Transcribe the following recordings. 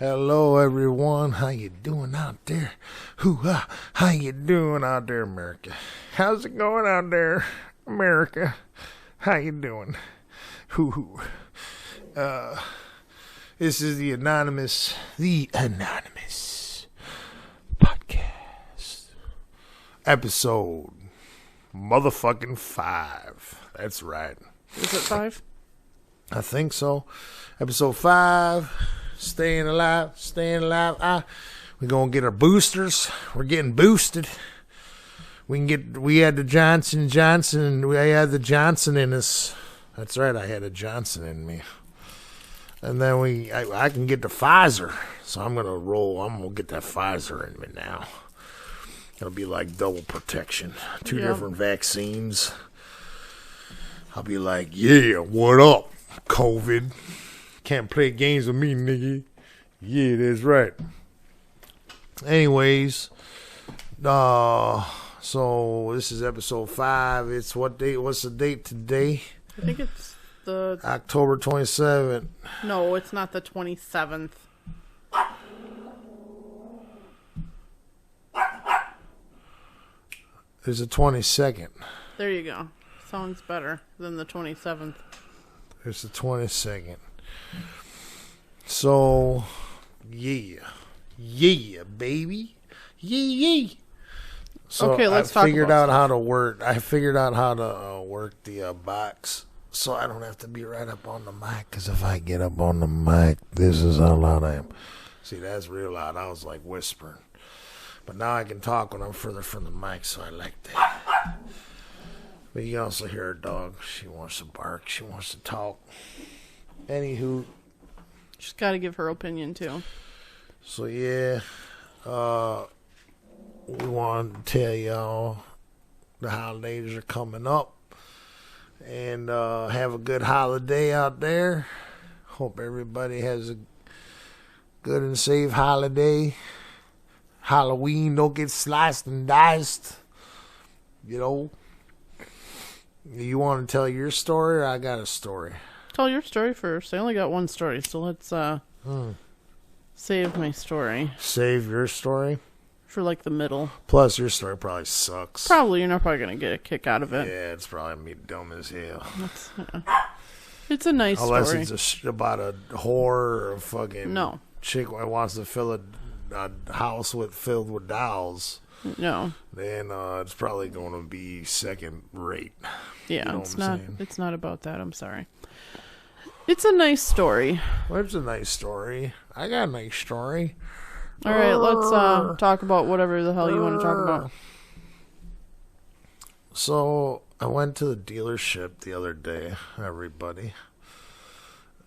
Hello, everyone. How you doing out there? Hoo-ha. How you doing out there, America? How's it going out there, America? How you doing? Hoo-hoo. This is the Anonymous Podcast. Episode motherfucking 5. That's right. Is it 5? I think so. Episode 5. Staying alive. We're going to get our boosters. We're getting boosted. We had the Johnson & Johnson. We had the Johnson in us. That's right. I had a Johnson in me. And then I can get the Pfizer. So I'm going to roll. I'm going to get that Pfizer in me now. It'll be like double protection. Two different vaccines. I'll be like, yeah, what up, COVID? Can't play games with me, nigga. Yeah, that's right. Anyways, so this is episode 5. It's what date? What's the date today? I think it's the... October 27th. No, it's not the 27th. It's the 22nd. There you go. Sounds better than the 27th. It's the 22nd. So, yeah, baby, yeah. So okay, let's talk. I figured out how to work the box, so I don't have to be right up on the mic. Because if I get up on the mic, this is how loud I am. See, that's real loud. I was like whispering, but now I can talk when I'm further from the mic, so I like that. But you can also hear her dog. She wants to bark. She wants to talk. Anywho. She's got to give her opinion, too. So, yeah. We want to tell y'all the holidays are coming up. And have a good holiday out there. Hope everybody has a good and safe holiday. Halloween, don't get sliced and diced. You know. You want to tell your story, or I got a story? Tell your story first. I only got one story, so let's save my story. Save your story? For, like, the middle. Plus, your story probably sucks. Probably. You're not probably going to get a kick out of it. Yeah, it's probably going to be dumb as hell. It's a nice story. Unless it's about a whore or a fucking chick that wants to fill a house filled with dolls. No. Then it's probably going to be second rate. Yeah, you know it's not. Saying? It's not about that. I'm sorry. It's a nice story. Well, it's a nice story. I got a nice story. All right, let's talk about whatever the hell you want to talk about. So I went to the dealership the other day. Everybody,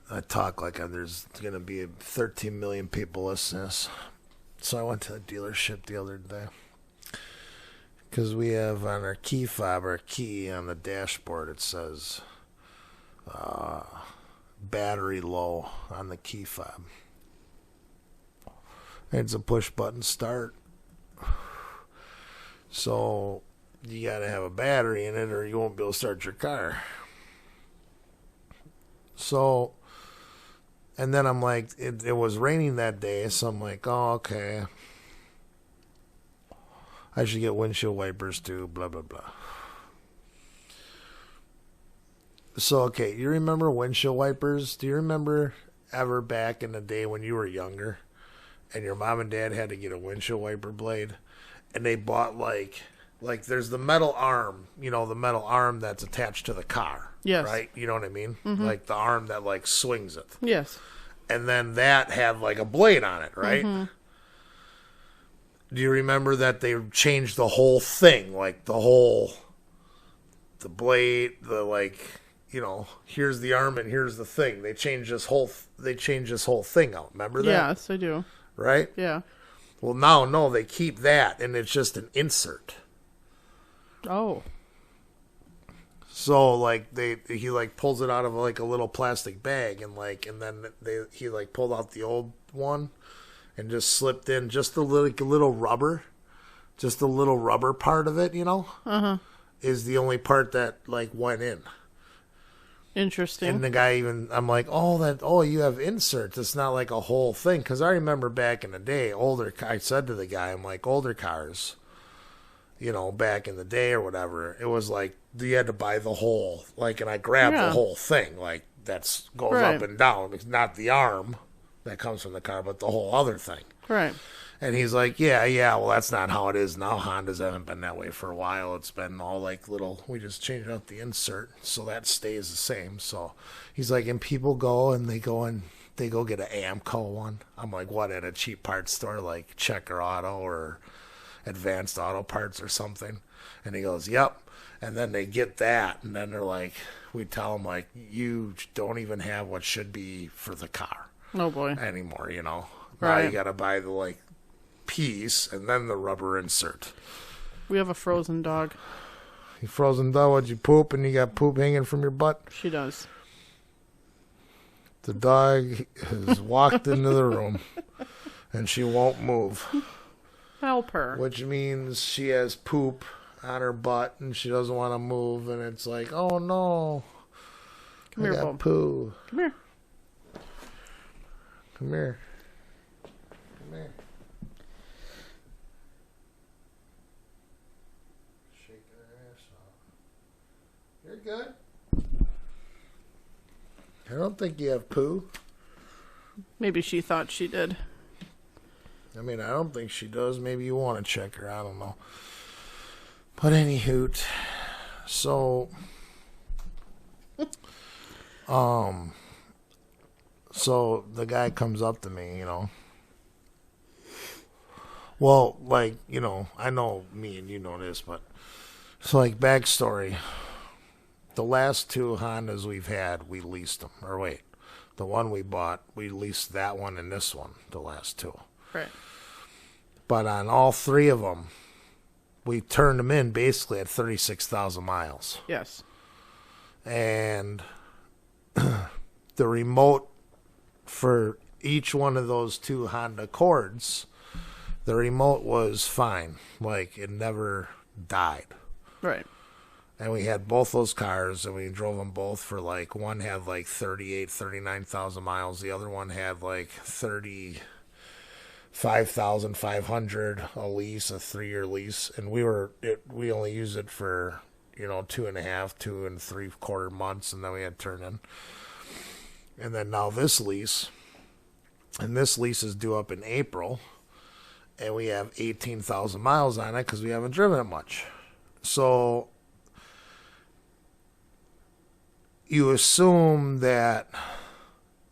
I talk like there's going to be 13 million people listening to this. So I went to the dealership the other day. Because we have on our key fob, our key on the dashboard, it says battery low on the key fob. It's a push button start. So you got to have a battery in it or you won't be able to start your car. So, and then I'm like, it was raining that day, so I'm like, oh, okay. I should get windshield wipers too, blah, blah, blah. So, okay, you remember windshield wipers? Do you remember ever back in the day when you were younger and your mom and dad had to get a windshield wiper blade and they bought like there's the metal arm, the metal arm that's attached to the car. Yes. Right? You know what I mean? Mm-hmm. Like the arm that like swings it. Yes. And then that had like a blade on it, right? Mm-hmm. Do you remember that they changed the whole thing? Like the blade, here's the arm and here's the thing. They changed this whole thing out. Remember that? Yes, I do. Right? Yeah. Well, now, no, they keep that and it's just an insert. Oh. So, he pulls it out of like a little plastic bag and then he pulled out the old one. And just slipped in just a little rubber. Just the little rubber part of it, Uh-huh. is the only part that, went in. Interesting. And the guy I'm like, you have inserts. It's not like a whole thing. Because I remember back in the day, I said to the guy, I'm like, older cars, back in the day or whatever, it was like you had to buy the whole, and I grabbed the whole thing, that goes up and down. It's not the arm that comes from the car, but the whole other thing. Right. And he's like, yeah, well, that's not how it is now. Hondas haven't been that way for a while. It's been all we just changed out the insert, so that stays the same. So he's like, and people go and they go get an AAMCO one. I'm like, what, at a cheap parts store like Checker Auto or Advanced Auto Parts or something? And he goes, yep. And then they get that, and then they're like, we tell them, like, you don't even have what should be for the car. Oh, boy. Anymore, Right. Now you got to buy the, piece and then the rubber insert. We have a frozen dog. You frozen dog, would you poop and you got poop hanging from your butt? She does. The dog has walked into the room and she won't move. Help her. Which means she has poop on her butt and she doesn't want to move, and it's like, oh no. Come here, got Bob. poo. Come here. Come here. Come here. You're good. I don't think you have poo. Maybe she thought she did. I mean, I don't think she does. Maybe you want to check her. I don't know. But any hoot. So, so the guy comes up to me, Well, I know me and you know this, but so backstory. The last two Hondas we've had, we leased them. Or wait, the one we bought, we leased that one and this one, the last two. Right. But on all three of them, we turned them in basically at 36,000 miles. Yes. And the remote for each one of those two Honda Accords, the remote was fine. It never died. Right. And we had both those cars, and we drove them both for one had 39,000 miles. The other one had 35,500, a lease, a 3-year lease. And we only used it for, 2 and 3/4 months, and then we had to turn in. And then now this lease is due up in April, and we have 18,000 miles on it because we haven't driven it much. So you assume that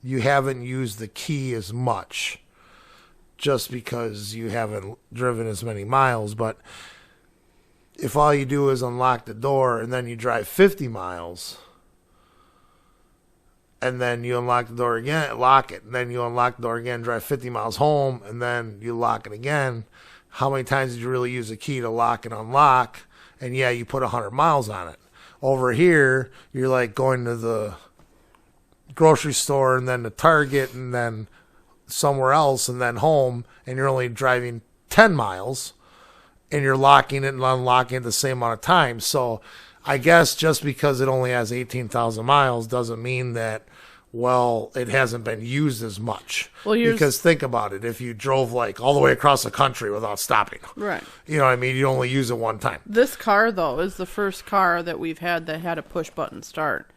you haven't used the key as much just because you haven't driven as many miles. But if all you do is unlock the door and then you drive 50 miles and then you unlock the door again, lock it, and then you unlock the door again, drive 50 miles home, and then you lock it again, how many times did you really use the key to lock and unlock? And yeah, you put 100 miles on it. Over here, you're going to the grocery store and then to Target and then somewhere else and then home, and you're only driving 10 miles and you're locking it and unlocking it the same amount of time. So I guess just because it only has 18,000 miles doesn't mean that, it hasn't been used as much. Well, because think about it. If you drove all the way across the country without stopping, right? You know what I mean? You only use it one time. This car, though, is the first car that we've had that had a push-button start.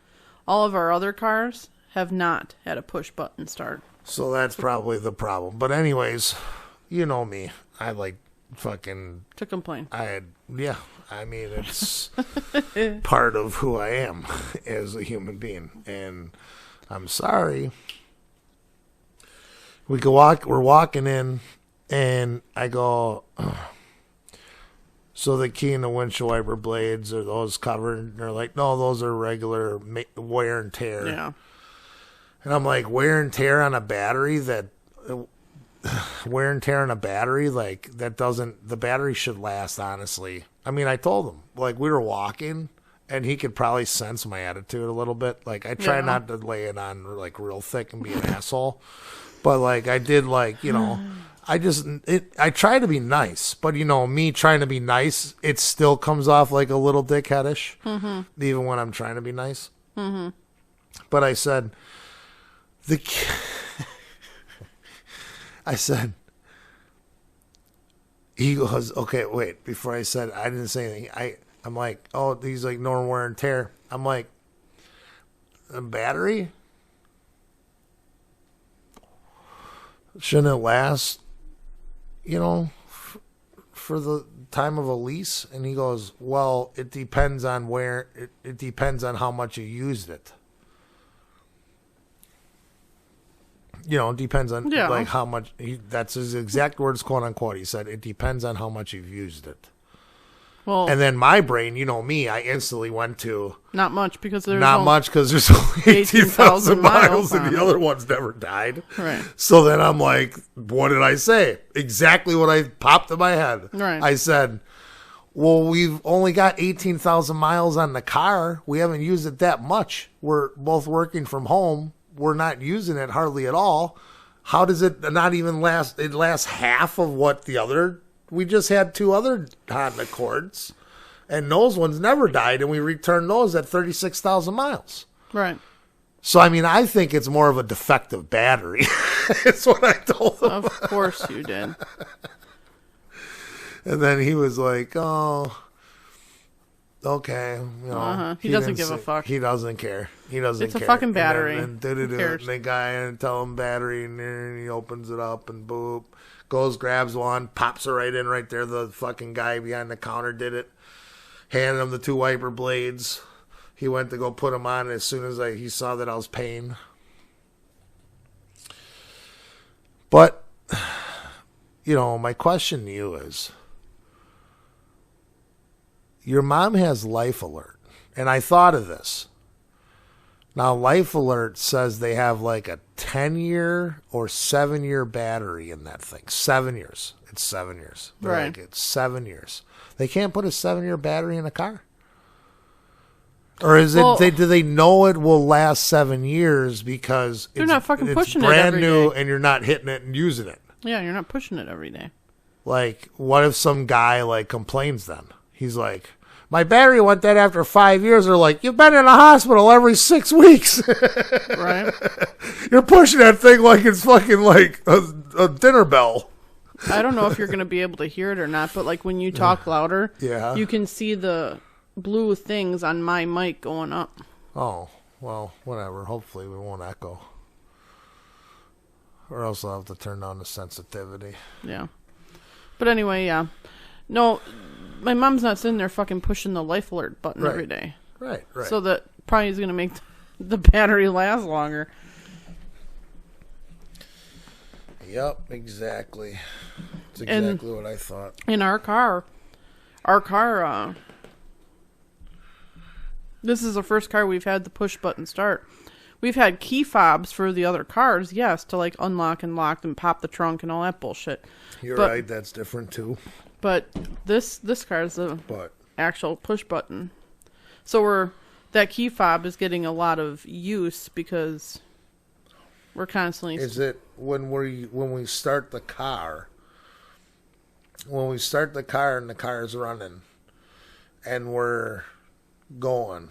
All of our other cars have not had a push-button start. So that's probably the problem. But anyways, you know me. I fucking... To complain. I mean, it's part of who I am as a human being. And I'm sorry. We're walking in, and I go, so the key and the windshield wiper blades, are those covered? And they're like, no, those are regular wear and tear. Yeah. And I'm like, wear and tear on a battery that doesn't, the battery should last, honestly. I mean, I told him, we were walking, and he could probably sense my attitude a little bit. I try not to lay it on real thick and be an asshole. But I did I try to be nice, but me trying to be nice, it still comes off like a little dickheadish, even when I'm trying to be nice. Mm-hmm. But I said, I said, he goes, okay, wait, before I said, I didn't say anything. I'm like, oh, he's like, no wear and tear. I'm like, a battery? Shouldn't it last, for the time of a lease? And he goes, well, it depends on where, it depends on how much you used it. It depends on like how much. That's his exact words, quote unquote. He said, it depends on how much you've used it. Well, and then my brain, me, I instantly went to not much because there's only 18,000 miles and the other ones never died. Right. So then I'm like, what did I say? Exactly what I popped in my head. Right. I said, well, we've only got 18,000 miles on the car. We haven't used it that much. We're both working from home. We're not using it hardly at all. How does it not even last? It lasts half of what the other. We just had 2 other Honda Accords, and those ones never died, and we returned those at 36,000 miles. Right. So, I think it's more of a defective battery. That's what I told him. Of course you did. And then he was like, oh, okay. He doesn't give a fuck. He doesn't care. He doesn't care. It's a fucking battery. And the guy and tell him battery, and he opens it up and boop. Goes, grabs one, pops it right in right there. The fucking guy behind the counter did it. Handed him the 2 wiper blades. He went to go put them on as soon as he saw that I was paying. But, my question to you is, your mom has Life Alert. And I thought of this. Now, Life Alert says they have like a 10-year or 7-year battery in that thing. 7 years. It's 7 years. Right. Like, it's 7 years. They can't put a 7-year battery in a car? Or is it? Do they know it will last 7 years because they're not fucking pushing it every brand new day. and you're not hitting it and using it? Yeah, you're not pushing it every day. Like, what if some guy complains then? He's like, my battery went dead after 5 years. They're like, you've been in a hospital every 6 weeks. Right. You're pushing that thing like it's fucking like a dinner bell. I don't know if you're going to be able to hear it or not, but when you talk louder, you can see the blue things on my mic going up. Oh, well, whatever. Hopefully we won't echo. Or else I'll have to turn down the sensitivity. Yeah. But anyway, yeah. No, my mom's not sitting there fucking pushing the Life Alert button every day. Right. So that probably is going to make the battery last longer. Yep, exactly. That's exactly what I thought. In our car, this is the first car we've had the push button start. We've had key fobs for the other cars, yes, to unlock and lock and pop the trunk and all that bullshit. You're right, that's different too. But this car is the actual push button. So that key fob is getting a lot of use because we're constantly. Is it when we start the car? When we start the car and the car is running, and we're going,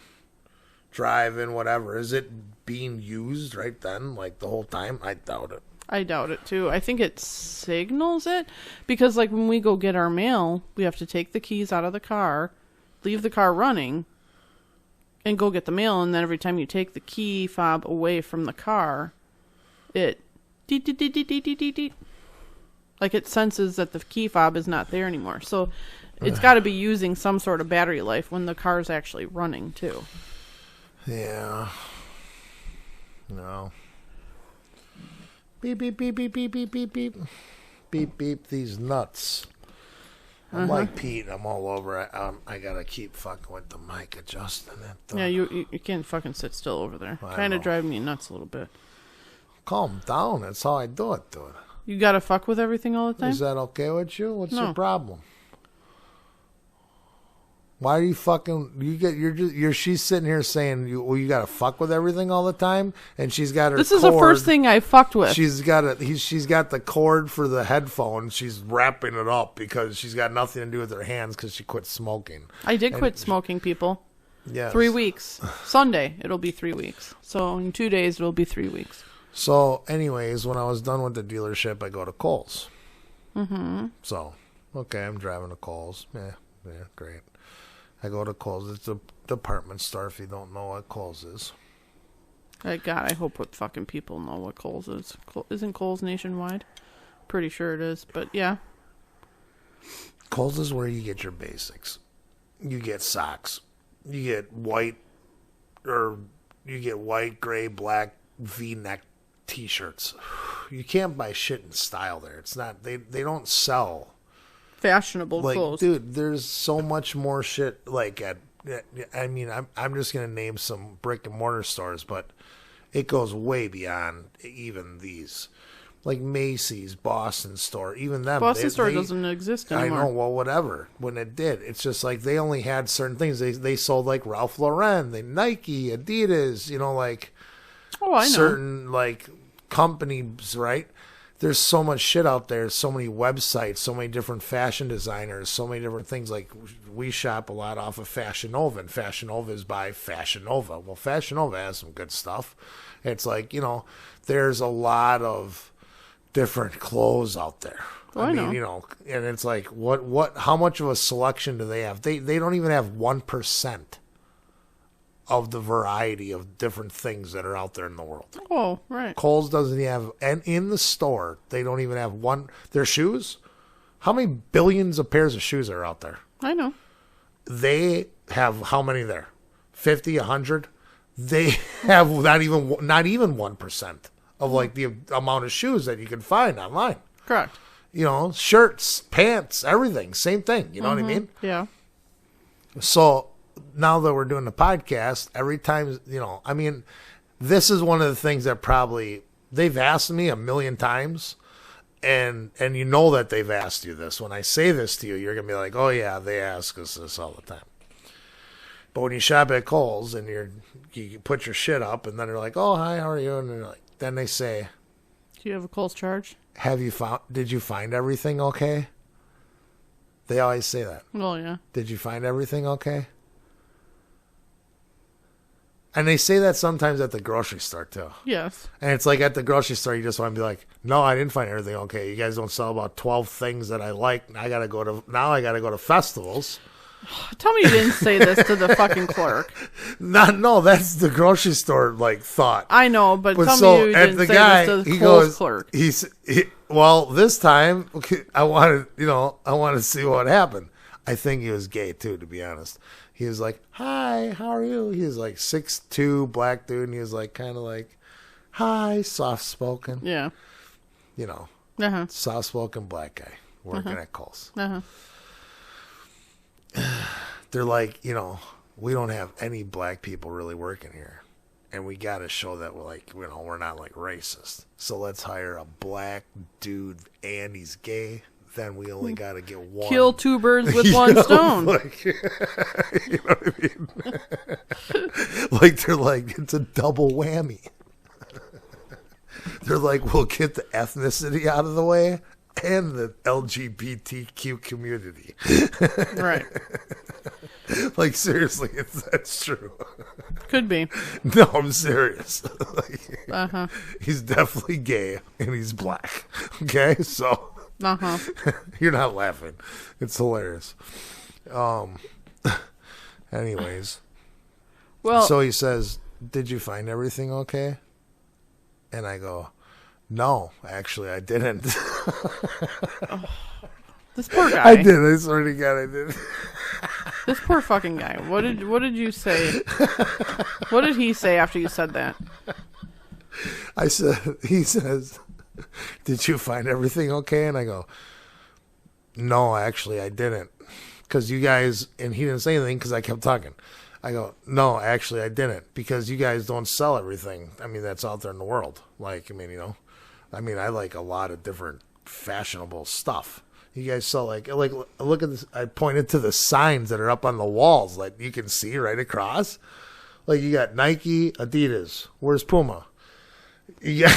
driving, whatever, is it being used right then, the whole time? I doubt it. I doubt it too. I think it signals it because when we go get our mail, we have to take the keys out of the car, leave the car running, and go get the mail. And then every time you take the key fob away from the car, it deet, deet, deet, deet, deet, deet, deet. It senses that the key fob is not there anymore. So it's got to be using some sort of battery life when the car's actually running too. Yeah. No. Beep, beep, beep, beep, beep, beep, beep, beep. Beep, beep, these nuts. I'm like Pete. I'm all over. I got to keep fucking with the mic, adjusting it. Though. Yeah, you can't fucking sit still over there. Kind of driving me nuts a little bit. Calm down. That's how I do it, dude. You got to fuck with everything all the time? Is that okay with you? What's your problem? Why are you fucking? She's sitting here saying you got to fuck with everything all the time, and she's got her. This is the first thing I fucked with. She's got the cord for the headphone. She's wrapping it up because she's got nothing to do with her hands because she quit smoking. I did quit smoking, people. Yes. 3 weeks. Sunday, it'll be 3 weeks. So in 2 days, it'll be 3 weeks. So, anyways, when I was done with the dealership, I go to Kohl's. Mm-hmm. So, okay, I'm driving to Kohl's. Yeah, great. I go to Kohl's. It's a department store if you don't know what Kohl's is. God, I hope what fucking people know what Kohl's is. Isn't Kohl's nationwide? Pretty sure it is, but yeah. Kohl's is where you get your basics. You get socks. You get white, gray, black V-neck T-shirts. You can't buy shit in style there. It's not. They don't sell Fashionable clothes. Dude, there's so much more shit like at. I mean, I'm just gonna name some brick and mortar stores, but it goes way beyond even these. Like Macy's, Boston store, even them. Boston store doesn't exist anymore. I know, well, whatever. When it did, it's just like they only had certain things. They sold like Ralph Lauren, Nike, Adidas, like I know. certain like companies, right? There's so much shit out there, so many websites, so many different fashion designers, so many different things. Like we shop a lot off of Fashion Nova, and Fashion Nova is by Fashion Nova. Well, Fashion Nova has some good stuff. It's like, there's a lot of different clothes out there. I mean, and it's like, how much of a selection do they have? They don't even have 1% of the variety of different things that are out there in the world. Oh, right. Kohl's doesn't have, and in the store, they don't even have one. Their shoes, how many billions of pairs of shoes are out there? I know. They have how many there? 50, 100? They have not even 1% of like the amount of shoes that you can find online. Correct. Shirts, pants, everything, same thing. You know what I mean? Yeah. So now that we're doing the podcast, every time, this is one of the things that probably they've asked me a million times, and that they've asked you this. When I say this to you, you're going to be like, oh yeah, they ask us this all the time. But when you shop at Kohl's and you put your shit up, and then they're like, oh, hi, how are you? And then they say, do you have a Kohl's charge? Did you find everything okay? They always say that. Oh, yeah. Did you find everything okay? And they say that sometimes at the grocery store, too. Yes. And it's like at the grocery store, you just want to be like, no, I didn't find everything okay. You guys don't sell about 12 things that I like. Now I got to go to festivals. Tell me you didn't say this to the fucking clerk. No, that's the grocery store, thought. I know, but tell me you didn't say this to the Kohl's clerk. Well, this time, I wanted to see what happened. I think he was gay, too, to be honest. He was like, hi, how are you? He was like 6'2", black dude, and he was like, kind of like, hi, soft-spoken. Yeah. Soft-spoken black guy working at Kohl's. Uh-huh. They're like, we don't have any black people really working here. And we got to show that we're not racist. So let's hire a black dude and he's gay. Then we only got to get one. Kill two birds with one stone. You know what I mean? They're like, it's a double whammy. They're like, we'll get the ethnicity out of the way and the LGBTQ community. Right. Seriously, that's true. Could be. No, I'm serious. Uh-huh. He's definitely gay and he's black. Okay, so you're not laughing. It's hilarious. Anyways. Well, so he says, did you find everything okay? And I go, no, actually I didn't. This poor guy. I did. I swear to God, I did. This poor fucking guy. What did you say? What did he say after you said that? He says, did you find everything okay? And I go, no, actually I didn't. Because you guys, and he didn't say anything because I kept talking. I go, no, actually I didn't. Because you guys don't sell everything. I mean, that's out there in the world. I like a lot of different fashionable stuff. You guys sell look at this. I pointed to the signs that are up on the walls, you can see right across. You got Nike, Adidas. Where's Puma? Yeah.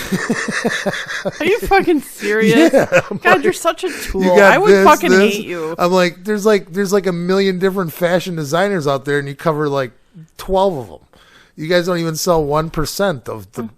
Are you fucking serious? Yeah, God, you're such a tool. I would fucking hate you. I'm like, there's a million different fashion designers out there, and you cover 12 of them. You guys don't even sell 1% of the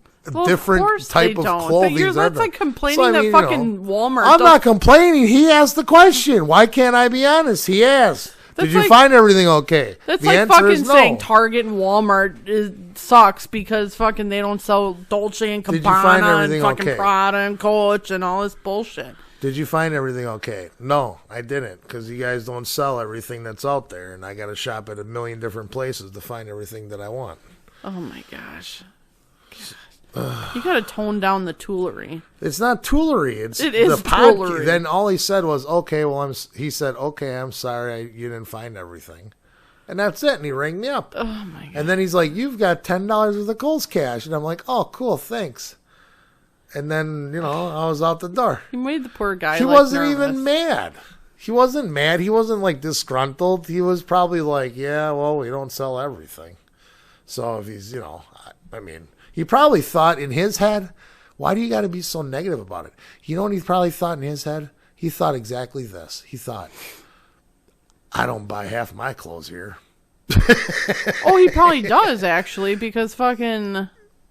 different type of clothing. That's like complaining that fucking Walmart. I'm not complaining. He asked the question. Why can't I be honest? He asked. Did you find everything okay? That's like fucking saying Target and Walmart sucks because fucking they don't sell Dolce and Gabbana and fucking Prada and Coach and all this bullshit. Did you find everything okay? No, I didn't, because you guys don't sell everything that's out there, and I got to shop at a million different places to find everything that I want. Oh my gosh. You gotta tone down the toolery. It's not toolery. It is toolery. Then all he said was, "Okay, well, he said, okay, I'm sorry, you didn't find everything," and that's it. And he rang me up. Oh my god! And then he's like, "You've got $10 worth of Kohl's cash," and I'm like, "Oh, cool, thanks." And then I was out the door. You made the poor guy. He wasn't even mad. He wasn't mad. He wasn't like disgruntled. He was probably like, "Yeah, well, we don't sell everything." So if he's, I mean. He probably thought in his head, why do you got to be so negative about it? You know what he probably thought in his head? He thought exactly this. He thought, I don't buy half my clothes here. Oh, he probably does, actually, because fucking,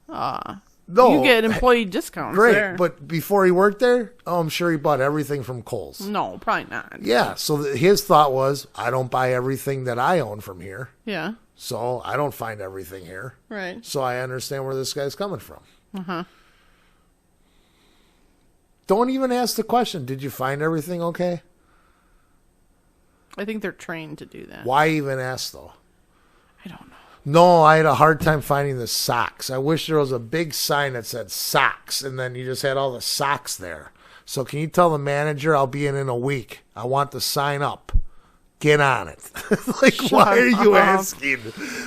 you get employee discounts. Great, there. But before he worked there, I'm sure he bought everything from Kohl's. No, probably not. Yeah, so his thought was, I don't buy everything that I own from here. Yeah. So I don't find everything here. Right. So I understand where this guy's coming from. Uh-huh. Don't even ask the question, did you find everything okay? I think they're trained to do that. Why even ask, though? I don't know. No, I had a hard time finding the socks. I wish there was a big sign that said socks, and then you just had all the socks there. So can you tell the manager I'll be in a week? I want the sign up. Get on it. Why are you asking?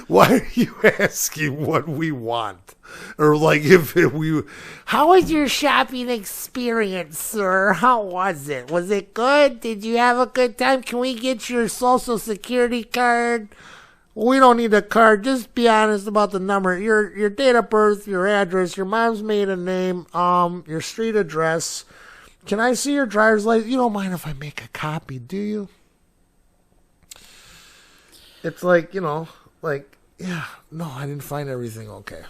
Why are you asking what we want? Or how was your shopping experience, sir? How was it? Was it good? Did you have a good time? Can we get your social security card? We don't need a card. Just be honest about the number. Your date of birth, your address, your mom's maiden name, your street address. Can I see your driver's license? You don't mind if I make a copy, do you? It's like, yeah, no, I didn't find everything okay.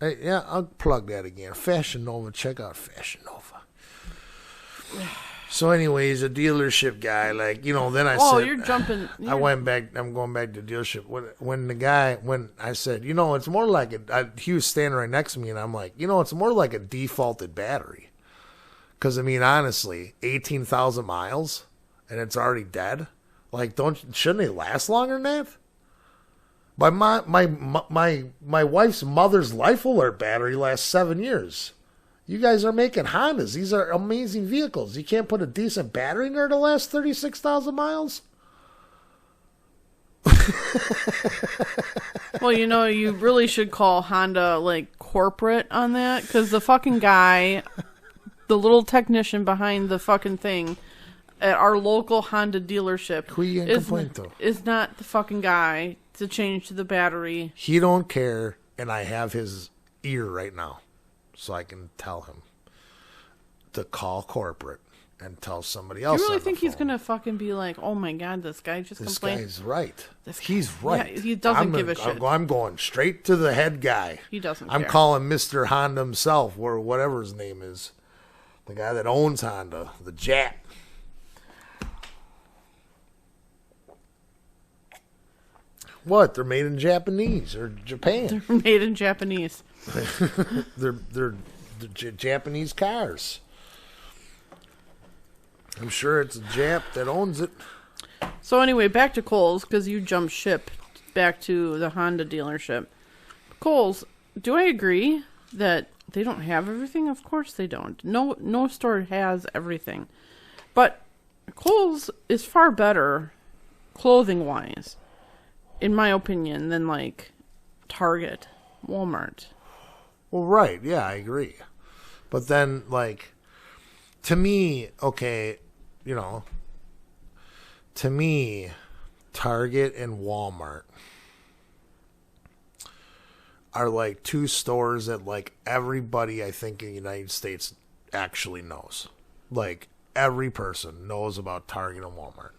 I'll plug that again. Fashion Nova, check out Fashion Nova. So anyways, a dealership guy, then I said... Oh, you're jumping... I'm going back to dealership. When I said, it's more like he was standing right next to me, and I'm like, it's more like a defaulted battery. Because, honestly, 18,000 miles... and it's already dead. Shouldn't they last longer than that? My wife's mother's Life Alert battery lasts 7 years. You guys are making Hondas. These are amazing vehicles. You can't put a decent battery in there to last 36,000 miles? Well, you really should call Honda corporate on that, because the fucking guy, the little technician behind the fucking thing at our local Honda dealership who you gonna complain to? Is not the fucking guy to change to the battery. He don't care, and I have his ear right now, so I can tell him to call corporate and tell somebody else. You really on think the he's phone. gonna fucking be like, oh my god, this guy just complained? This guy's right. He's right. Yeah, he doesn't give a shit. I'm going straight to the head guy. He doesn't I'm care. calling Mr. Honda himself, or whatever his name is. The guy that owns Honda, the Jap. What? They're made in Japanese or Japan. They're made in Japanese. they're Japanese cars. I'm sure it's a Jap that owns it. So anyway, back to Kohl's, because you jumped ship back to the Honda dealership. Kohl's, do I agree that they don't have everything? Of course they don't. No store has everything. But Kohl's is far better, clothing-wise, in my opinion, than Target, Walmart. Well, right. Yeah, I agree. But then, to me, okay, to me, Target and Walmart are two stores that everybody, I think, in the United States actually knows. Every person knows about Target and Walmart.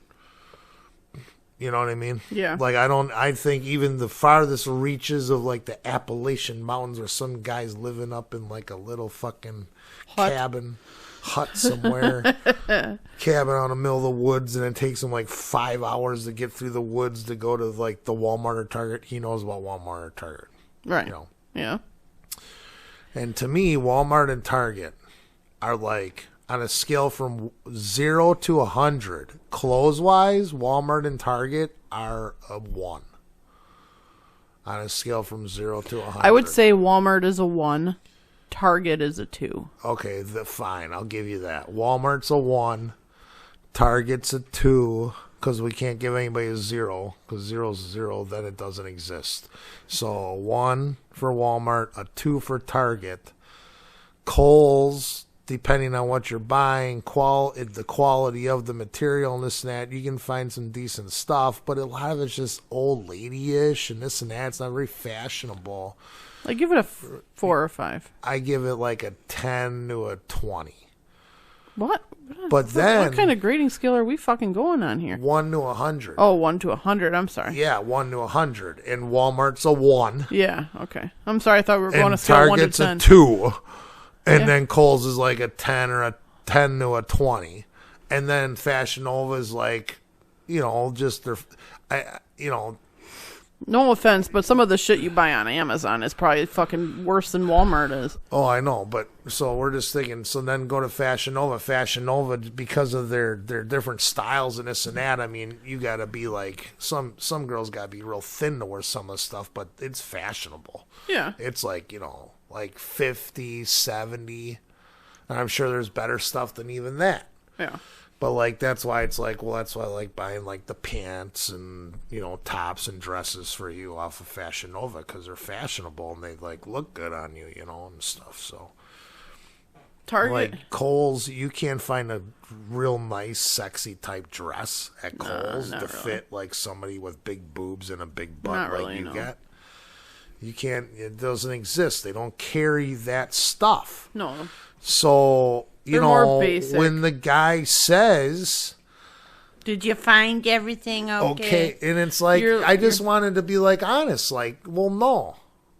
You know what I mean? Yeah. Like, I think even the farthest reaches of, like, the Appalachian Mountains where some guy's living up in, like, a little fucking hut somewhere, cabin out in the middle of the woods, and it takes him, like, 5 hours to get through the woods to go to, like, the Walmart or Target. He knows about Walmart or Target. Right. You know? Yeah. And to me, Walmart and Target are, like, on a scale from 0 to 100, clothes-wise, Walmart and Target are a 1. On a scale from 0 to 100. I would say Walmart is a 1. Target is a 2. Okay, fine. I'll give you that. Walmart's a 1. Target's a 2. Because we can't give anybody a 0. Because 0 is 0, then it doesn't exist. So a 1 for Walmart, a 2 for Target. Kohl's, depending on what you're buying, the quality of the material and this and that, you can find some decent stuff, but a lot of it's just old lady-ish and this and that. It's not very fashionable. I give it a 4 or 5. I give it like a 10 to a 20. What? But then... What kind of grading scale are we fucking going on here? 1 to 100. Oh, 1 to 100. I'm sorry. Yeah, 1 to 100. And Walmart's a 1. Yeah, okay. I'm sorry. I thought we were going and to scale 1 to Target's 10. a 2. And Yeah. then Kohl's is like a 10 or a 10 to a 20. And then Fashion Nova is like, you know, just their, you know. No offense, but some of the shit you buy on Amazon is probably fucking worse than Walmart is. Oh, I know. But so we're just thinking, so then go to Fashion Nova. Fashion Nova, because of their different styles and this and that, I mean, you got to be like, some girls got to be real thin to wear some of the stuff, but it's fashionable. Yeah. It's like, you know, like 50, 70. And I'm sure there's better stuff than even that. Yeah. But, like, that's why it's like, well, that's why I like buying, like, the pants and, you know, tops and dresses for you off of Fashion Nova because they're fashionable and they, like, look good on you, you know, and stuff. So, Target. like, Kohl's, you can't find a real nice, sexy type dress at Kohl's to really. fit, like, somebody with big boobs and a big butt Not like really, you no. got. You can't, it doesn't exist. They don't carry that stuff. No. So, you They're know, more basic. when the guy says, Did you find everything okay? and it's like, I just wanted to be like honest, like, well, no,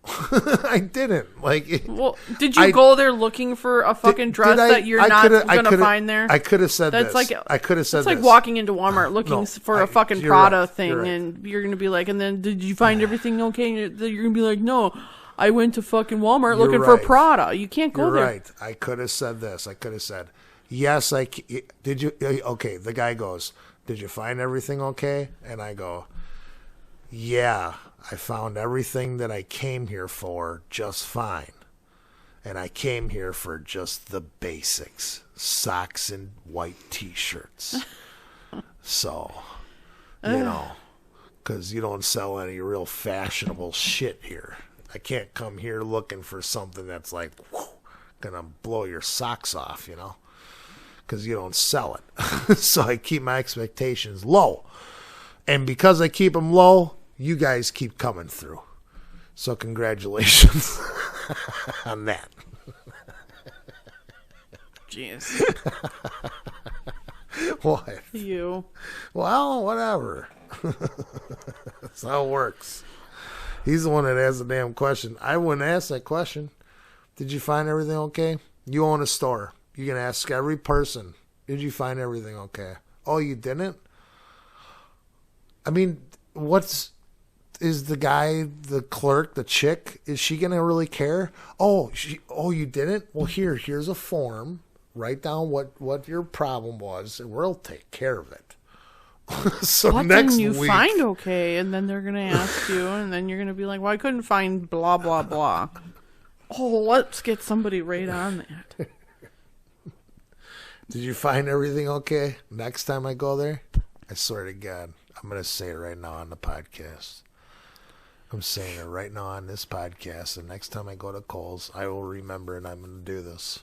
I didn't. Like, Well, did you go there looking for a fucking dress that you're not going to find there? I could have said That's this. like I could have said It's like this. walking into Walmart looking No, for a fucking you're Prada right, thing, you're right. and you're going to be like, and then did you find everything okay? And you're going to be like, no, I went to fucking Walmart You're looking for right. Prada. You can't go You're there. right. I could have said this. I could have said, yes, did you, okay, the guy goes, did you find everything okay? And I go, yeah, I found everything that I came here for just fine. And I came here for just the basics, socks and white t-shirts. So, you know, because you don't sell any real fashionable shit here. I can't come here looking for something that's like, whew, gonna blow your socks off, you know, because you don't sell it. So I keep my expectations low. And because I keep them low, you guys keep coming through. So congratulations on that. Jeez. What? You. Well, whatever. That's how it works. He's the one that has the damn question. I wouldn't ask that question. Did you find everything okay? You own a store. You can ask every person, did you find everything okay? Oh, you didn't? I mean, is the guy, the clerk, the chick, is she going to really care? Oh, you didn't? Well, here's a form. Write down what your problem was, and we'll take care of it. So What next didn't you week, find okay? And then they're going to ask you, and then you're going to be like, well, I couldn't find blah, blah, blah. Oh, let's get somebody right on that. did you find everything okay? Next time I go there, I swear to God, I'm going to say it right now on the podcast. I'm saying it right now on this podcast. And next time I go to Kohl's, I will remember and I'm going to do this.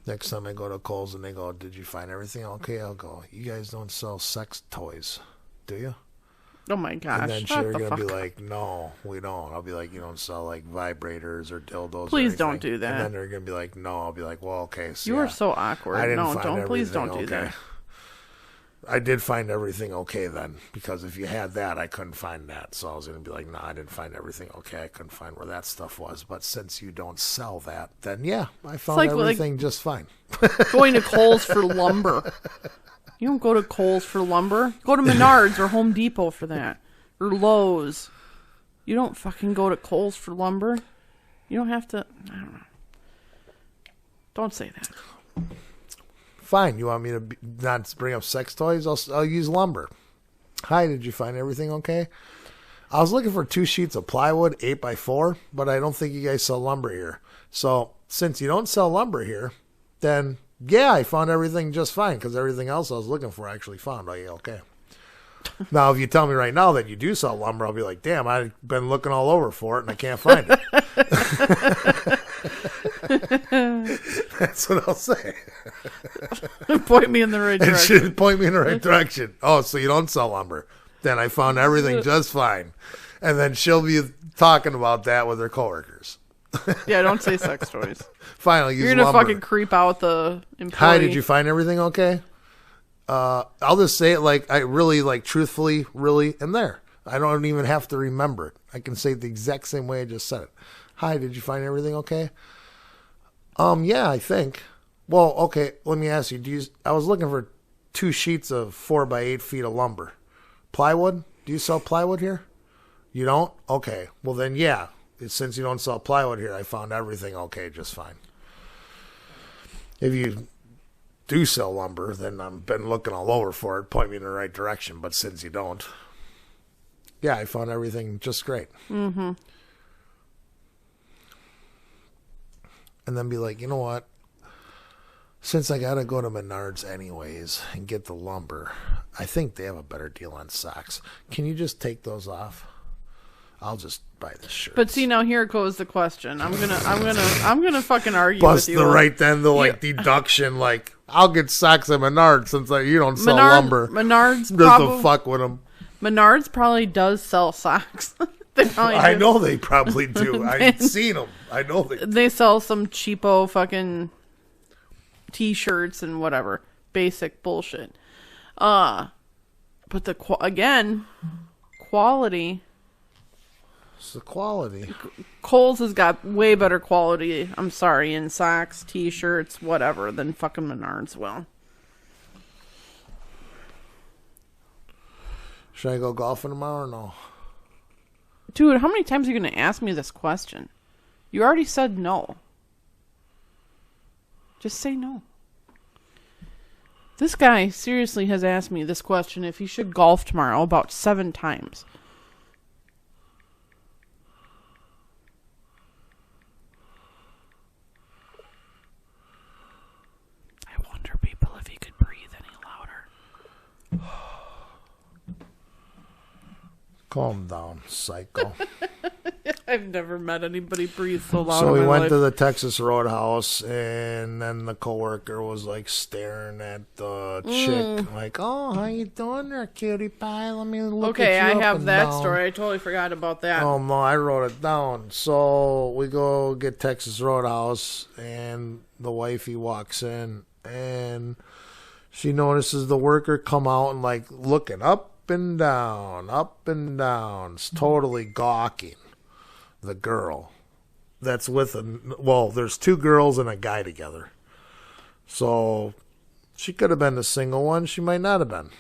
Next time I go to Kohl's and they go, did you find everything okay? I'll go, you guys don't sell sex toys, do you? Oh, my gosh. And then Shut they're the going to be fuck like, no, we don't. I'll be like, you don't sell like vibrators or dildos. Please or don't anything. do that. And then they're going to be like, no. I'll be like, well, okay. So You yeah, are so awkward. I didn't No, find don't. Please everything don't do okay. that. I did find everything okay then, because if you had that, I couldn't find that. So I was going to be like, no, I didn't find everything okay. I couldn't find where that stuff was. But since you don't sell that, then yeah, I found everything just fine. Going to Kohl's for lumber. You don't go to Kohl's for lumber. Go to Menards or Home Depot for that. Or Lowe's. You don't fucking go to Kohl's for lumber. You don't have to, I don't know. Don't say that. Fine. You want me to not bring up sex toys? I'll use lumber. Hi, did you find everything okay? I was looking for 2 sheets of plywood, 8x4, but I don't think you guys sell lumber here. So since you don't sell lumber here, then yeah, I found everything just fine, because everything else I was looking for I actually found. Oh, yeah, okay. Now, if you tell me right now that you do sell lumber, I'll be like, damn, I've been looking all over for it and I can't find it. That's what I'll say. Point me in the right direction. It should point me in the right direction. Oh, so you don't sell lumber. Then I found everything just fine. And then she'll be talking about that with her coworkers. Yeah, don't say sex toys. Fine, I'll use You're going to lumber. fucking creep out the employee. Hi, did you find everything okay? I'll just say it like I really, like, truthfully, really am there. I don't even have to remember it. I can say it the exact same way I just said it. Hi, did you find everything okay? Yeah, I think. Well, okay, let me ask you, I was looking for 2 sheets of 4x8 feet of lumber. Plywood? Do you sell plywood here? You don't? Okay. Well, then, yeah. Since you don't sell plywood here, I found everything okay, just fine. If you do sell lumber, then I've been looking all over for it. Point me in the right direction. But since you don't, yeah, I found everything just great. Mm-hmm. And then be like, you know what? Since I got to go to Menards anyways and get the lumber, I think they have a better deal on socks. Can you just take those off? I'll just buy this shirt. But see, now here goes the question. I'm gonna fucking argue Bust with you. the right then, the like deduction, like I'll get socks at Menards since you don't sell lumber. Menards just probably to fuck with them. Menards probably does sell socks. They probably I do. know they probably do. I've seen them. I know they sell some cheapo fucking t-shirts and whatever basic bullshit. But the quality. It's the quality. Kohl's has got way better quality, I'm sorry, in socks, t-shirts, whatever, than fucking Menards will. Should I go golfing tomorrow or no? Dude, how many times are you going to ask me this question? You already said no. Just say no. This guy seriously has asked me this question if he should golf tomorrow about 7 times. People, if he could breathe any louder. Calm down, psycho. I've never met anybody breathe so loud. So we in my went life. to the Texas Roadhouse, and then the coworker was like staring at the chick, like, "Oh, how you doing there, cutie pie? Let me look at you I up have and that down." story. I totally forgot about that. Oh no, I wrote it down. So we go get Texas Roadhouse, and the wifey walks in, and she notices the worker come out and like looking up and down, it's totally gawking the girl that's with there's 2 girls and a guy together. So she could have been the single one, she might not have been.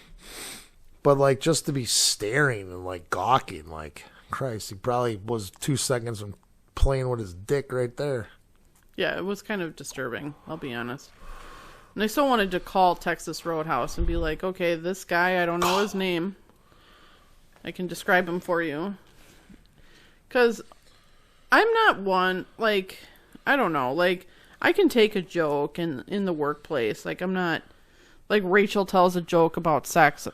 But like just to be staring and like gawking, like Christ, he probably was 2 seconds from playing with his dick right there. Yeah, it was kind of disturbing, I'll be honest. And I still wanted to call Texas Roadhouse and be like, okay, this guy, I don't know his name. I can describe him for you. Because I'm not one, like, I don't know, like, I can take a joke in the workplace. Like, I'm not, like, Rachel tells a joke about sex.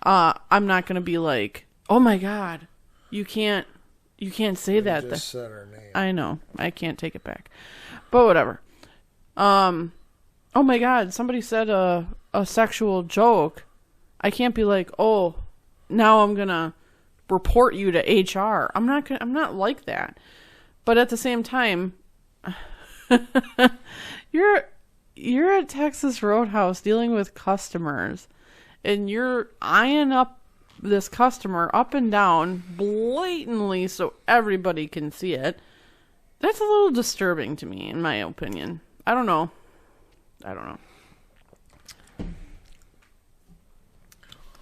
I'm not going to be like, oh my God, you can't say that. You just said her name. I know. I can't take it back. But whatever. Oh my God, somebody said a sexual joke. I can't be like, oh, now I'm gonna report you to HR. I'm not like that. But at the same time, you're at Texas Roadhouse dealing with customers, and you're eyeing up this customer up and down blatantly so everybody can see it. That's a little disturbing to me, in my opinion. I don't know.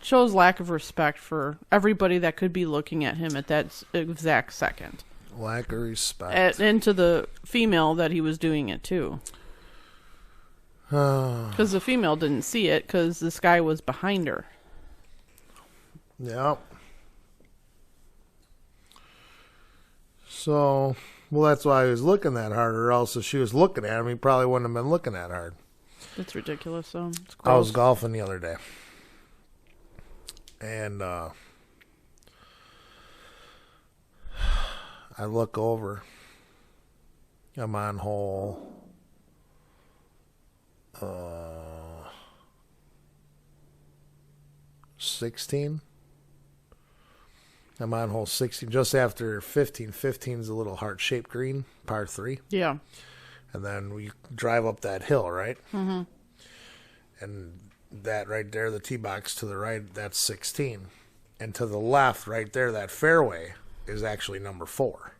Shows lack of respect for everybody that could be looking at him at that exact second. Lack of respect. And to the female that he was doing it to. Because the female didn't see it because this guy was behind her. Yep. So, well, that's why he was looking that hard, or else if she was looking at him, he probably wouldn't have been looking that hard. It's ridiculous, though. It's I was golfing the other day. And I look over. I'm on hole 16. I'm on hole 16, just after 15. 15 is a little heart-shaped green, par 3. Yeah. And then we drive up that hill, right? Mm-hmm. And that right there, the tee box to the right, that's 16. And to the left, right there, that fairway is actually number 4.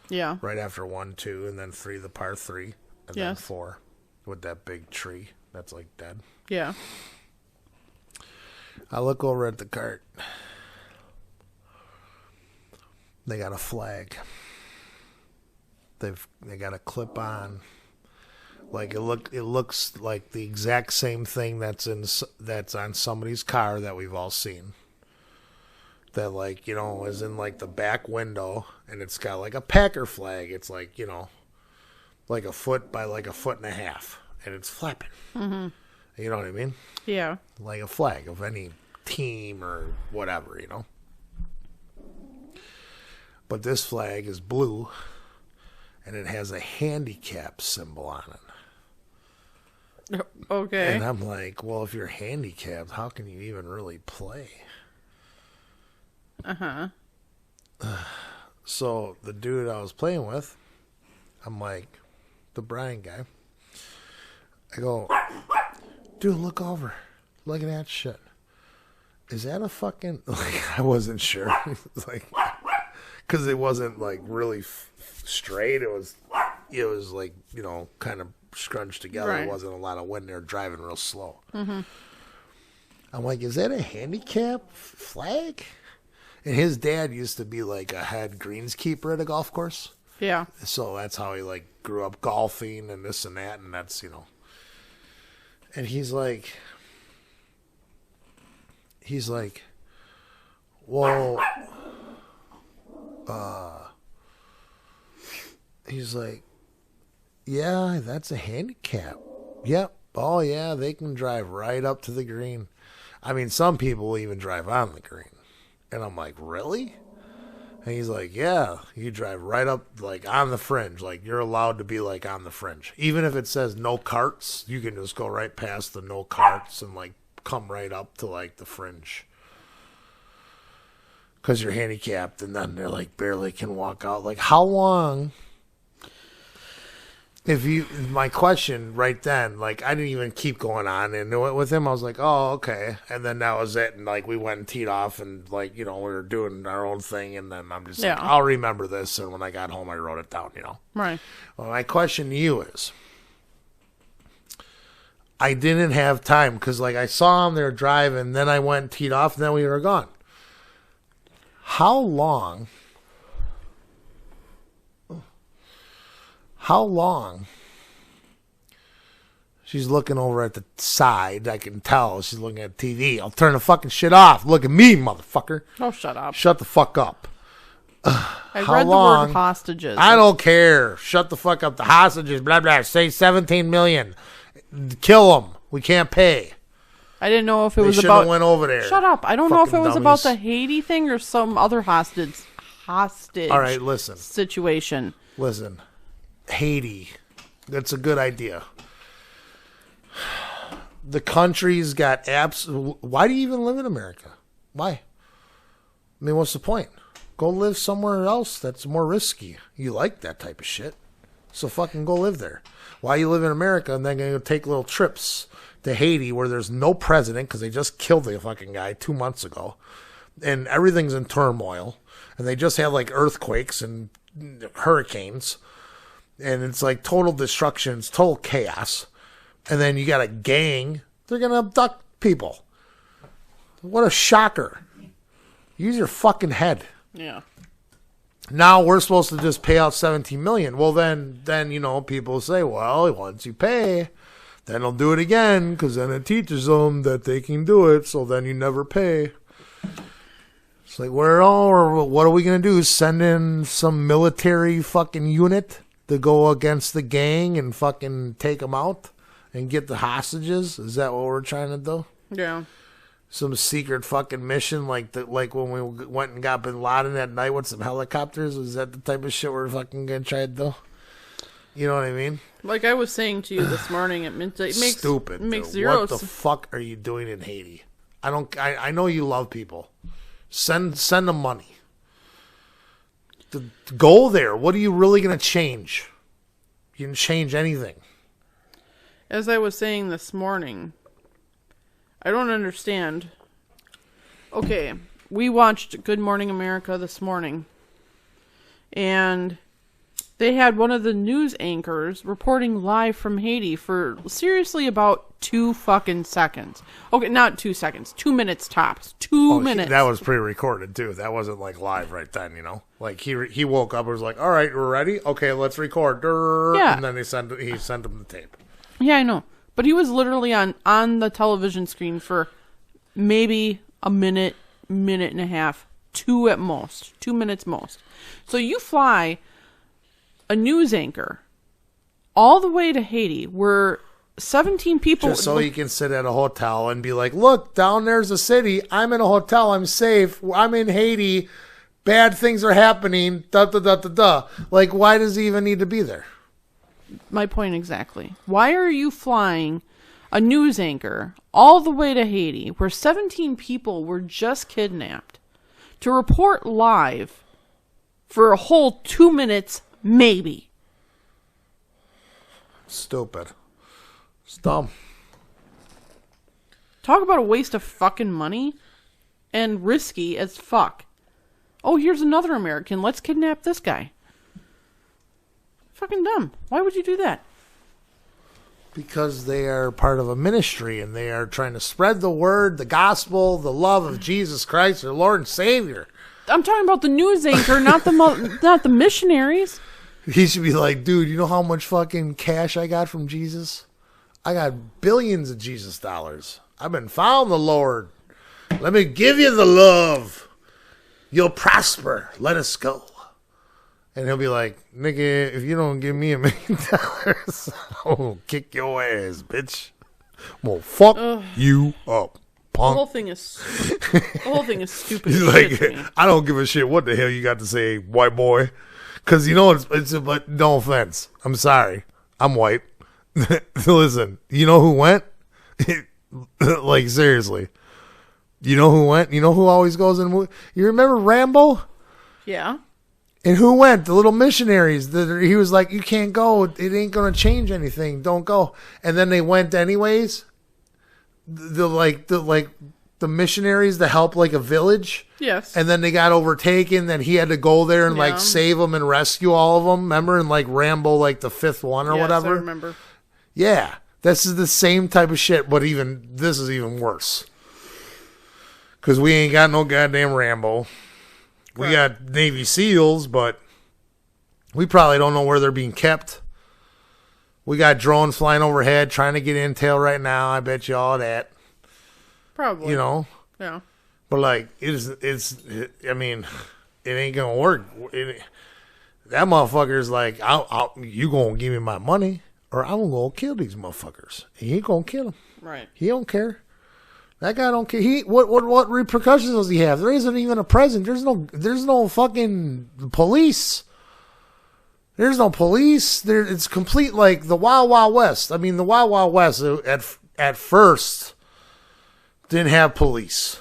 Yeah. Right after 1, 2, and then 3, the par 3, and then 4 with that big tree that's like dead. Yeah. I look over at the cart. They got a flag. They got a clip on. Like it looks like the exact same thing that's on somebody's car that we've all seen. That, like, you know, is in like the back window, and it's got like a Packer flag. It's like, you know, like a foot by like a foot and a half, and it's flapping. Mm-hmm. You know what I mean? Yeah. Like a flag of any team or whatever, you know. But this flag is blue, and it has a handicap symbol on it. Okay. And I'm like, well, if you're handicapped, how can you even really play? Uh-huh. So the dude I was playing with, I'm like, the Brian guy, I go, dude, look over. Look at that shit. Is that a fucking... Like, I wasn't sure. Like, because it wasn't, like, really straight. It was like, you know, kind of scrunched together. Right. There wasn't a lot of wind there, driving real slow. Mm-hmm. I'm like, is that a handicap flag? And his dad used to be like a head greenskeeper at a golf course. Yeah. So that's how he like grew up golfing and this and that, and that's, you know. And he's like, well, he's like, yeah, that's a handicap. Yep. Oh yeah, they can drive right up to the green. I mean, some people will even drive on the green. And I'm like, really? And he's like, yeah, you drive right up, like, on the fringe. Like, you're allowed to be, like, on the fringe. Even if it says no carts, you can just go right past the no carts and, like, come right up to, like, the fringe. Because you're handicapped, and then they're, like, barely can walk out. Like, how long... My question right then, like, I didn't even keep going on and with him. I was like, oh, okay. And then that was it. And, like, we went and teed off and, like, you know, we were doing our own thing. And then I'm just like, I'll remember this. And when I got home, I wrote it down, you know. Right. Well, my question to you is, I didn't have time because, like, I saw him there driving. Then I went and teed off and then we were gone. How long she's looking over at the side, I can tell she's looking at TV. I'll turn the fucking shit off. Look at me, motherfucker. Oh, shut up. Shut the fuck up. I read the word hostages. I don't care. Shut the fuck up. The hostages, blah, blah. Say 17 million. Kill them. We can't pay. I didn't know if it was about... They should have went over there. Shut up. I don't know if it was about the Haiti thing or some other hostage All right, listen. situation. Listen. Haiti. That's a good idea. The country's got why do you even live in America? Why? I mean, what's the point? Go live somewhere else that's more risky. You like that type of shit. So fucking go live there. Why you live in America and then going to take little trips to Haiti where there's no president because they just killed the fucking guy 2 months ago. And everything's in turmoil. And they just had like earthquakes and hurricanes. And it's like total destruction. It's total chaos. And then you got a gang. They're going to abduct people. What a shocker. Use your fucking head. Yeah. Now we're supposed to just pay out $17 million. Well, then people say, well, once you pay, then they'll do it again because then it teaches them that they can do it. So then you never pay. It's like, what are we going to do? Send in some military fucking unit to go against the gang and fucking take them out and get the hostages? Is that what we're trying to do? Yeah. Some secret fucking mission like when we went and got Bin Laden at night with some helicopters? Is that the type of shit we're fucking going to try to do? You know what I mean? Like I was saying to you this morning, it makes stupid. It makes dude. zero. What the fuck are you doing in Haiti? I know you love people. Send them money. Go there. What are you really going to change? You can change anything. As I was saying this morning, I don't understand. Okay, we watched Good Morning America this morning, and they had one of the news anchors reporting live from Haiti for seriously about 2 fucking seconds. Okay, not 2 seconds. 2 minutes tops. 2 minutes. That was pre-recorded too. That wasn't like live right then, you know. Like he woke up and was like, "All right, we're ready. Okay, let's record." Yeah. And then he sent him the tape. Yeah, I know. But he was literally on the television screen for maybe a minute and a half, 2 at most, 2 minutes most. So you fly a news anchor all the way to Haiti where 17 people... Just so you can sit at a hotel and be like, look, down there's a city. I'm in a hotel. I'm safe. I'm in Haiti. Bad things are happening. Da-da-da-da-da. Like, why does he even need to be there? My point exactly. Why are you flying a news anchor all the way to Haiti where 17 people were just kidnapped to report live for a whole 2 minutes, maybe? Stupid. It's dumb. Talk about a waste of fucking money and risky as fuck. Oh, here's another American. Let's kidnap this guy. Fucking dumb. Why would you do that? Because they are part of a ministry and they are trying to spread the word, the gospel, the love of Jesus Christ, their Lord and Savior. I'm talking about the news anchor, not the missionaries. He should be like, dude, you know how much fucking cash I got from Jesus? I got billions of Jesus dollars. I've been following the Lord. Let me give you the love. You'll prosper. Let us go. And he'll be like, nigga, if you don't give me $1 million, I'll kick your ass, bitch. Well, fuck you up, punk. The whole thing is stupid. He's like, I don't give a shit what the hell you got to say, white boy. Because, you know, but no offense. I'm sorry. I'm white. Listen, you know who went? Like, seriously. You know who went? You know who always goes in the movie? You remember Rambo? Yeah. And who went? The little missionaries. He was like, you can't go. It ain't going to change anything. Don't go. And then they went anyways. The missionaries to help like a village. Yes. And then they got overtaken. Then he had to go there and like save them and rescue all of them. Remember in like Rambo, like the 5th one or whatever? I remember. Yeah. This is the same type of shit, but this is even worse. Because we ain't got no goddamn Rambo. We got Navy SEALs, but we probably don't know where they're being kept. We got drones flying overhead trying to get intel right now. I bet you all that. Probably. You know? Yeah. But like, I mean, it ain't going to work. That motherfucker's like, you going to give me my money or I'm going to kill these motherfuckers. He ain't going to kill them. Right. He don't care. That guy don't care. What repercussions does he have? There isn't even a president. There's no fucking police. There's no police. It's complete like the Wild Wild West. I mean, the Wild Wild West at first didn't have police.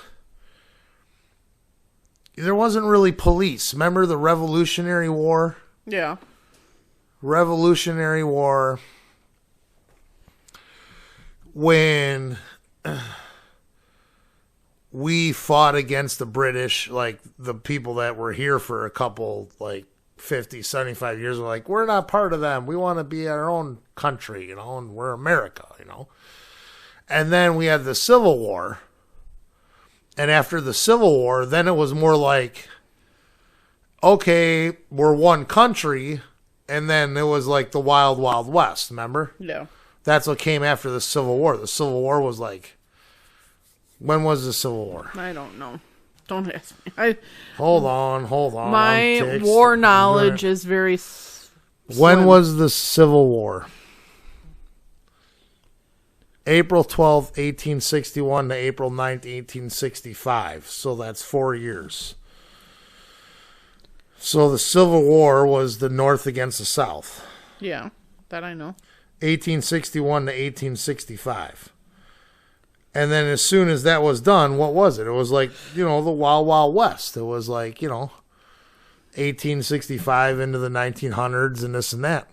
There wasn't really police. Remember the Revolutionary War? Yeah. Revolutionary War, when we fought against the British, like the people that were here for a couple, like 50, 75 years, were like, we're not part of them. We want to be our own country, you know, and we're America, you know. And then we had the Civil War. And after the Civil War, then it was more like, okay, we're one country. And then it was like the Wild Wild West, remember? Yeah. That's what came after the Civil War. The Civil War was like, when was the Civil War? I don't know. Don't ask me. Hold on. My war knowledge is very When was the Civil War? April 12th, 1861 to April 9th, 1865. So that's 4 years. So the Civil War was the North against the South. Yeah, that I know. 1861 to 1865. And then as soon as that was done, what was it? It was like, you know, the Wild Wild West. It was like, you know, 1865 into the 1900s and this and that.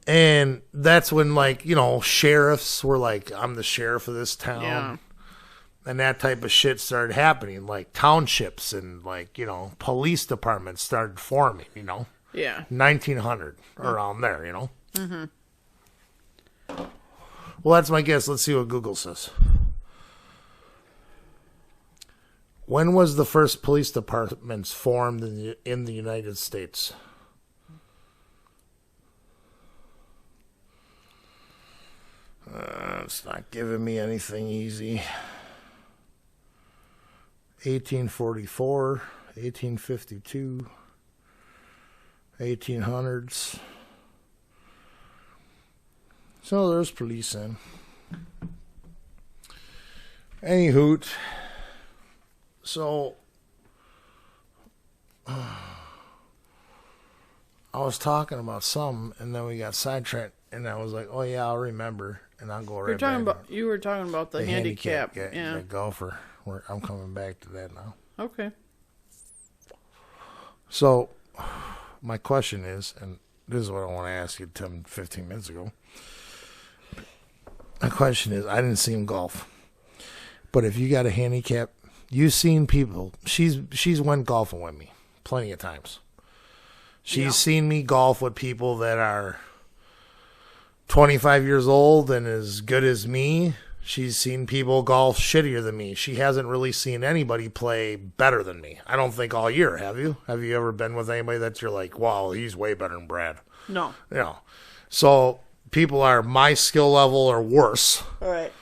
And that's when, like, you know, sheriffs were like, I'm the sheriff of this town. Yeah. And that type of shit started happening. Like townships and, like, you know, police departments started forming, you know. Yeah. 1900, around there, you know. Mm-hmm. Well, that's my guess. Let's see what Google says. When was the first police departments formed in the United States? It's not giving me anything easy. 1844, 1852, 1800s. So there's police in. Any hoot. So I was talking about something, and then we got sidetracked, and I was like, "Oh yeah, I'll remember," and I'll go right back. You were talking about the handicap. Yeah. The golfer. I'm coming back to that now. Okay. So my question is, and this is what I want to ask you 10, 15 minutes ago. My question is, I didn't see him golf, but if you got a handicap, you've seen people. She's went golfing with me plenty of times. She's seen me golf with people that are 25 years old and as good as me. She's seen people golf shittier than me. She hasn't really seen anybody play better than me. I don't think all year, have you? Have you ever been with anybody that you're like, wow, he's way better than Brad? No. You know. So people are my skill level or worse. All right.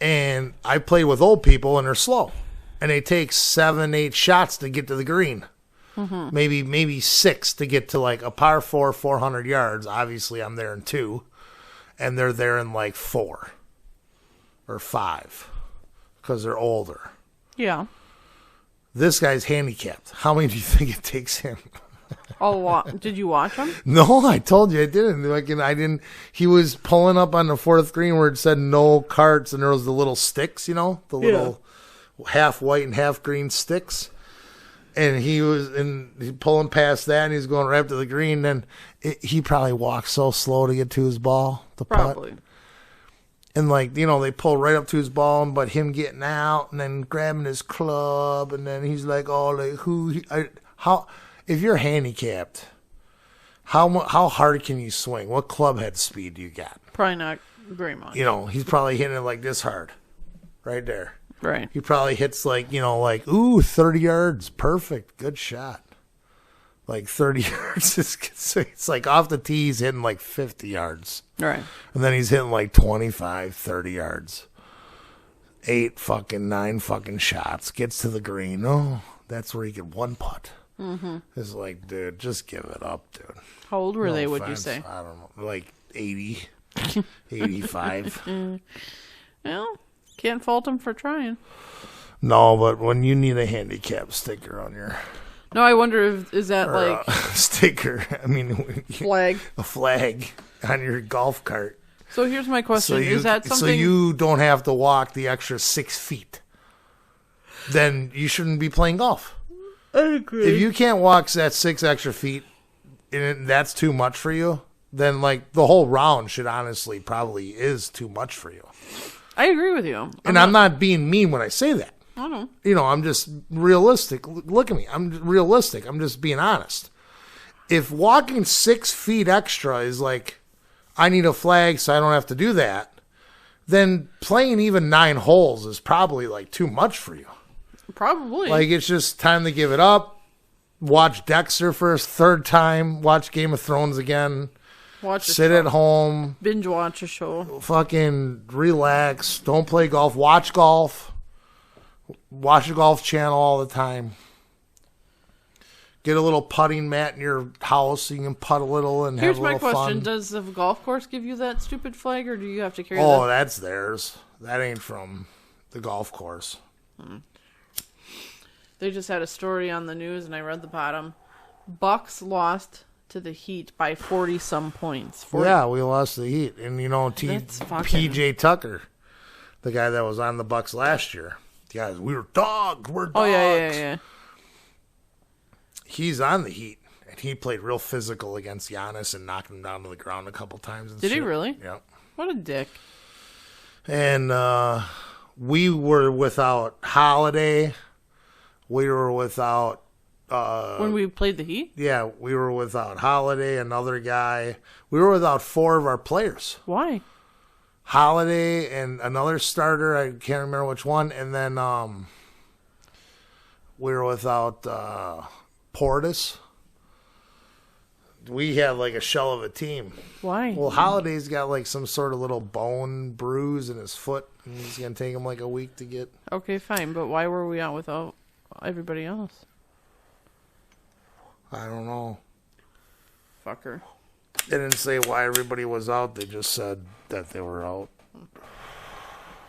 And I play with old people and they're slow. And they take 7, 8 shots to get to the green. Mm-hmm. Maybe 6 to get to like a par 4, 400 yards. Obviously, I'm there in 2. And they're there in like 4 or 5 because they're older. Yeah. This guy's handicapped. How many do you think it takes him? Did you watch him? No, I told you I didn't. I didn't. He was pulling up on the 4th green where it said no carts, and there was the little sticks, you know, the little half white and half green sticks. And he was pulling past that, and he's going right up to the green. And he probably walked so slow to get to his ball, the Probably. putt. And, like, you know, they pull right up to his ball, but him getting out and then grabbing his club. And then he's like, oh, like, if you're handicapped, how hard can you swing? What club head speed do you got? Probably not very much. You know, he's probably hitting it like this hard. Right there. Right. He probably hits like, you know, like, 30 yards. Perfect. Good shot. Like 30 yards. It's like off the tee, he's hitting like 50 yards. Right. And then he's hitting like 25, 30 yards. 9 fucking shots. Gets to the green. Oh, that's where he could one putt. Mm-hmm. It's like, dude, just give it up, dude. How old were they, would you say? I don't know. Like 80, 85. Well, can't fault him for trying. No, but when you need a handicap sticker on your... No, I wonder is that like... sticker, I mean... Flag. A flag on your golf cart. So here's my question. Is that something... So you don't have to walk the extra 6 feet. Then you shouldn't be playing golf. I agree. If you can't walk that 6 extra feet and that's too much for you, then like the whole round should honestly probably is too much for you. I agree with you. I'm not being mean when I say that. I don't know. You know, I'm just realistic. Look at me. I'm realistic. I'm just being honest. If walking 6 feet extra is like, I need a flag so I don't have to do that, then playing even 9 holes is probably like too much for you. Probably. Like, it's just time to give it up. Watch Dexter for a 3rd time. Watch Game of Thrones again. Sit at home. Binge watch a show. Fucking relax. Don't play golf. Watch golf. Watch the Golf Channel all the time. Get a little putting mat in your house so you can putt a little and have a little fun. Here's my question. Does the golf course give you that stupid flag, or do you have to carry that? Oh, that's theirs. That ain't from the golf course. They just had a story on the news, and I read the bottom. Bucks lost to the Heat by 40-some points. 40. Yeah, we lost the Heat. And, you know, P.J. Tucker, the guy that was on the Bucks last year. Guys, we were dogs. We're dogs. Oh, yeah. He's on the Heat, and he played real physical against Giannis and knocked him down to the ground a couple times. Did he really? Yeah. What a dick. And we were without Holiday. We were without... when we played the Heat? Yeah, we were without Holiday, another guy. We were without 4 of our players. Why? Holiday and another starter, I can't remember which one, and then we were without Portis. We had like a shell of a team. Why? Well, Holiday's got like some sort of little bone bruise in his foot, and it's going to take him like a week to get... Okay, fine, but why were we out without everybody else? I don't know. Fucker. They didn't say why everybody was out. They just said that they were out.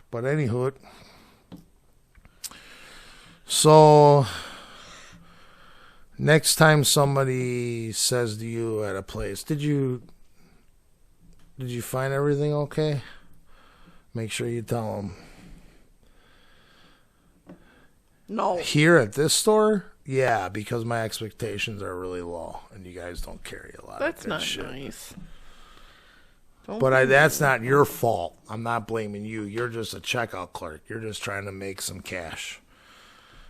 But anywho, so next time somebody says to you at a place, did you find everything okay? Make sure you tell them. No. Here at this store? Yeah, because my expectations are really low, and you guys don't carry a lot That's of good not shit. Nice. But that's not your fault. I'm not blaming you. You're just a checkout clerk. You're just trying to make some cash.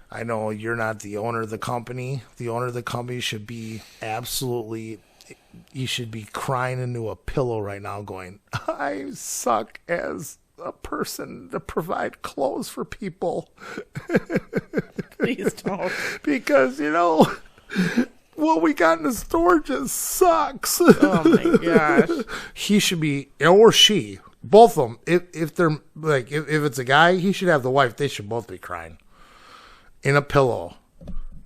I know you're not the owner of the company. The owner of the company should be absolutely... You should be crying into a pillow right now going, I suck as a person to provide clothes for people. Please don't. Because, you know, what we got in the store just sucks. Oh my gosh. He should be, or she, both of them. If they're like, if it's a guy, he should have the wife. They should both be crying in a pillow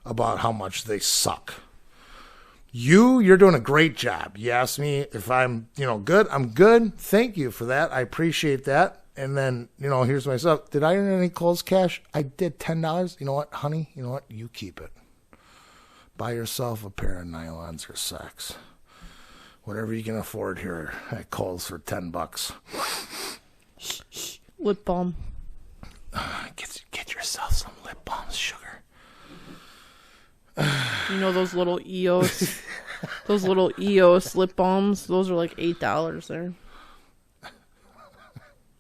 about how much they suck. You're doing a great job. You asked me if I'm, good. I'm good. Thank you for that. I appreciate that. And then, here's my stuff. Did I earn any clothes cash? I did $10. You know what, honey? You know what? You keep it. Buy yourself a pair of nylons or socks. Whatever you can afford here at Kohl's for $10. Lip balm. Get yourself some lip balm, sugar. You know those little EOS, those little EOS lip balms? Those are like $8 there.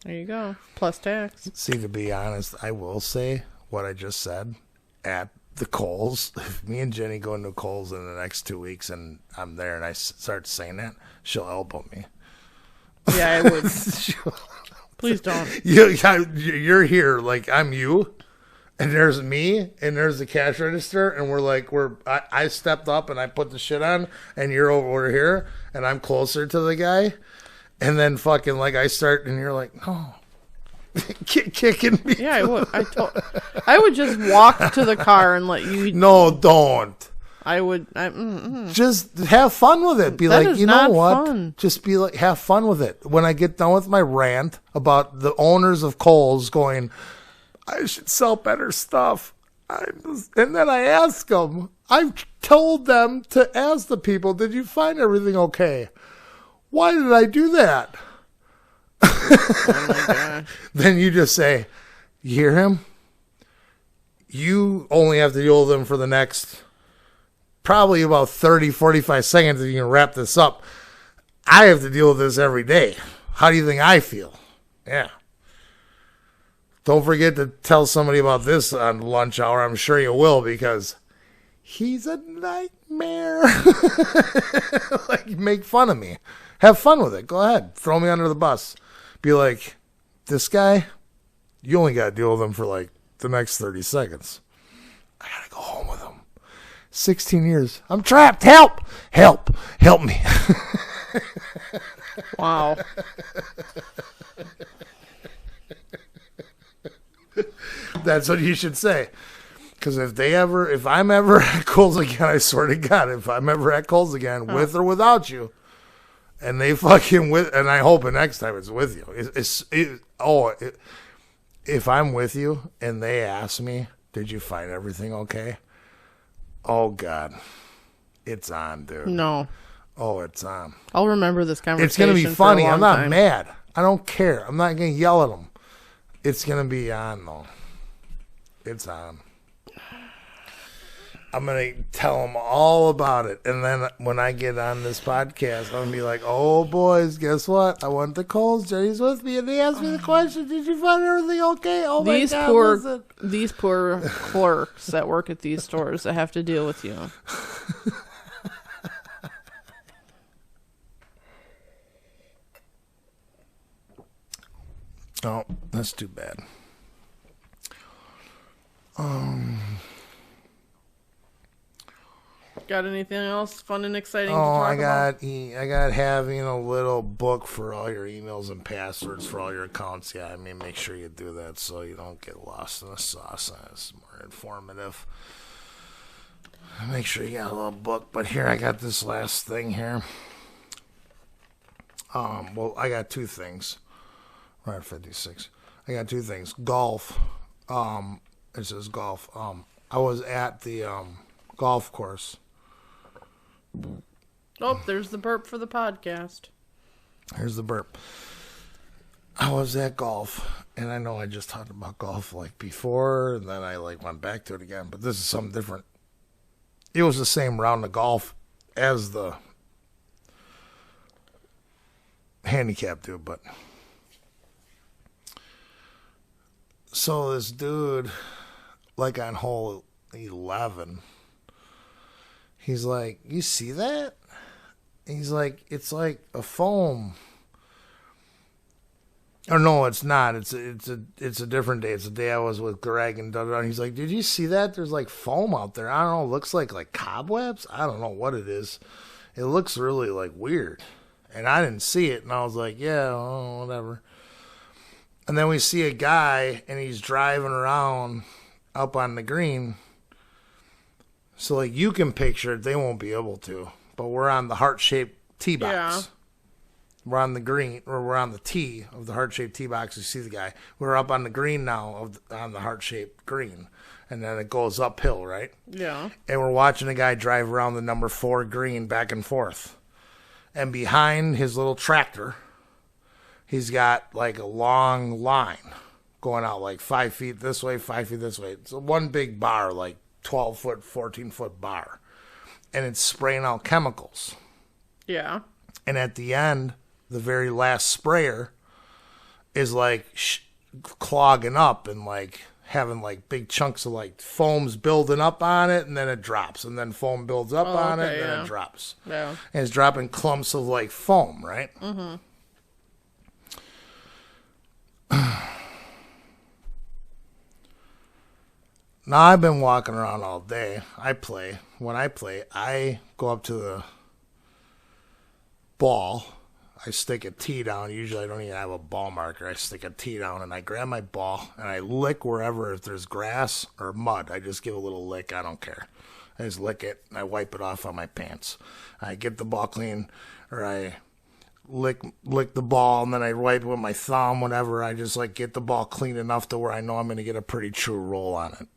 There you go. Plus tax. See, to be honest, I will say what I just said at the Kohl's. If me and Jenny go into Kohl's in the next 2 weeks and I'm there and I start saying that, she'll elbow me. Yeah, I would. Please don't. You're here, like I'm you, and there's me, and there's the cash register, and I stepped up and I put the shit on, and you're over here, and I'm closer to the guy. And then fucking like I start and you're like, no. Kicking me. Yeah, I would. I would just walk to the car and let you. No, don't. I would. Just have fun with it. Be that like, is you know not what? Fun. Just be like, have fun with it. When I get done with my rant about the owners of Kohl's going, I should sell better stuff. And then I ask them, I've told them to ask the people, did you find everything okay? Why did I do that? Oh my gosh. Then you just say, you hear him? you only have to deal with them for the next probably about 30, 45 seconds if you can wrap this up. I have to deal with this every day. How do you think I feel? Yeah. Don't forget to tell somebody about this on lunch hour. I'm sure you will, because he's a nightmare. Like, make fun of me. Have fun with it. Go ahead. Throw me under the bus. Be like, this guy, you only got to deal with him for like the next 30 seconds. I got to go home with him. 16 years. I'm trapped. Help. Help. Help me. Wow. That's what you should say. Because if I'm ever at Kohl's again, I swear to God, if I'm ever at Kohl's again, with or without you, and they fucking and I hope the next time it's with you. If I'm with you and they ask me, did you find everything okay? Oh, God. It's on, dude. No. Oh, it's on. I'll remember this conversation. It's going to be funny. I'm not time. mad. I don't care. I'm not going to yell at them. It's going to be on, though. It's on. I'm going to tell them all about it. And then when I get on this podcast, I'm going to be like, oh, boys, guess what? I went to Kohl's. Jenny's with me, and they asked me the question, did you find everything okay? Oh, my God, these poor clerks that work at these stores that have to deal with you. Oh, that's too bad. Got anything else fun and exciting to talk about? I got having a little book for all your emails and passwords for all your accounts. Yeah, I mean, make sure you do that so you don't get lost in the sauce. It's more informative. Make sure you got a little book. But here, I got this last thing here. Well, I got two things. Right, 56. I got two things. Golf. It says golf. I was at the golf course. Oh, there's the burp for the podcast. Here's the burp. I was at golf, and I know I just talked about golf like before, and then I like went back to it again, but this is something different. It was the same round of golf as the handicap dude, but so this dude, like on hole 11, he's like, you see that? He's like, it's like a foam. Or no, it's not. It's a different day. It's a day I was with Greg and da-da-da. He's like, did you see that? There's like foam out there. I don't know. It looks like cobwebs. I don't know what it is. It looks really like weird. And I didn't see it. And I was like, yeah, whatever. And then we see a guy, and he's driving around up on the green. So, like, you can picture it. They won't be able to. But we're on the heart-shaped tee box. Yeah. We're on the green, or we're on the tee of the heart-shaped tee box. You see the guy. We're up on the green now, on the heart-shaped green. And then it goes uphill, right? Yeah. And we're watching a guy drive around the number 4 green back and forth. And behind his little tractor, he's got like a long line going out like 5 feet this way, 5 feet this way. It's one big bar, like 12-foot, 14-foot bar. And it's spraying out chemicals. Yeah. And at the end, the very last sprayer is like clogging up and like having like big chunks of like foams building up on it, and then it drops, and then foam builds up on it, and then it drops. Yeah. And it's dropping clumps of like foam, right? Mm-hmm. Now, I've been walking around all day. When I play, I go up to the ball. I stick a tee down. Usually I don't even have a ball marker. I stick a tee down, and I grab my ball, and I lick wherever, if there's grass or mud. I just give a little lick. I don't care. I just lick it, and I wipe it off on my pants. I get the ball clean, or I lick the ball, and then I wipe it with my thumb, whatever. I just like get the ball clean enough to where I know I'm going to get a pretty true roll on it.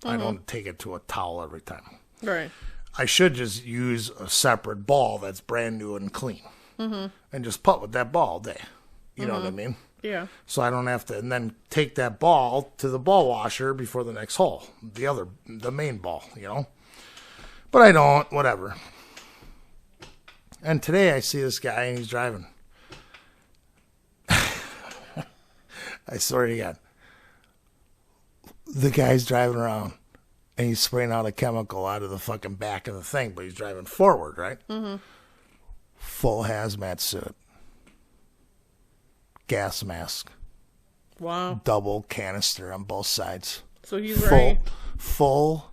I don't take it to a towel every time. Right. I should just use a separate ball that's brand new and clean. Mm-hmm. And just putt with that ball all day. You know what I mean? Yeah. So I don't have to, and then take that ball to the ball washer before the next hole, the main ball, you know. But I don't, whatever. And today I see this guy and he's driving. I swear to God. The guy's driving around and he's spraying out a chemical out of the fucking back of the thing, but he's driving forward, right? Mm-hmm. Full hazmat suit. Gas mask. Wow. Double canister on both sides. So he's wearing full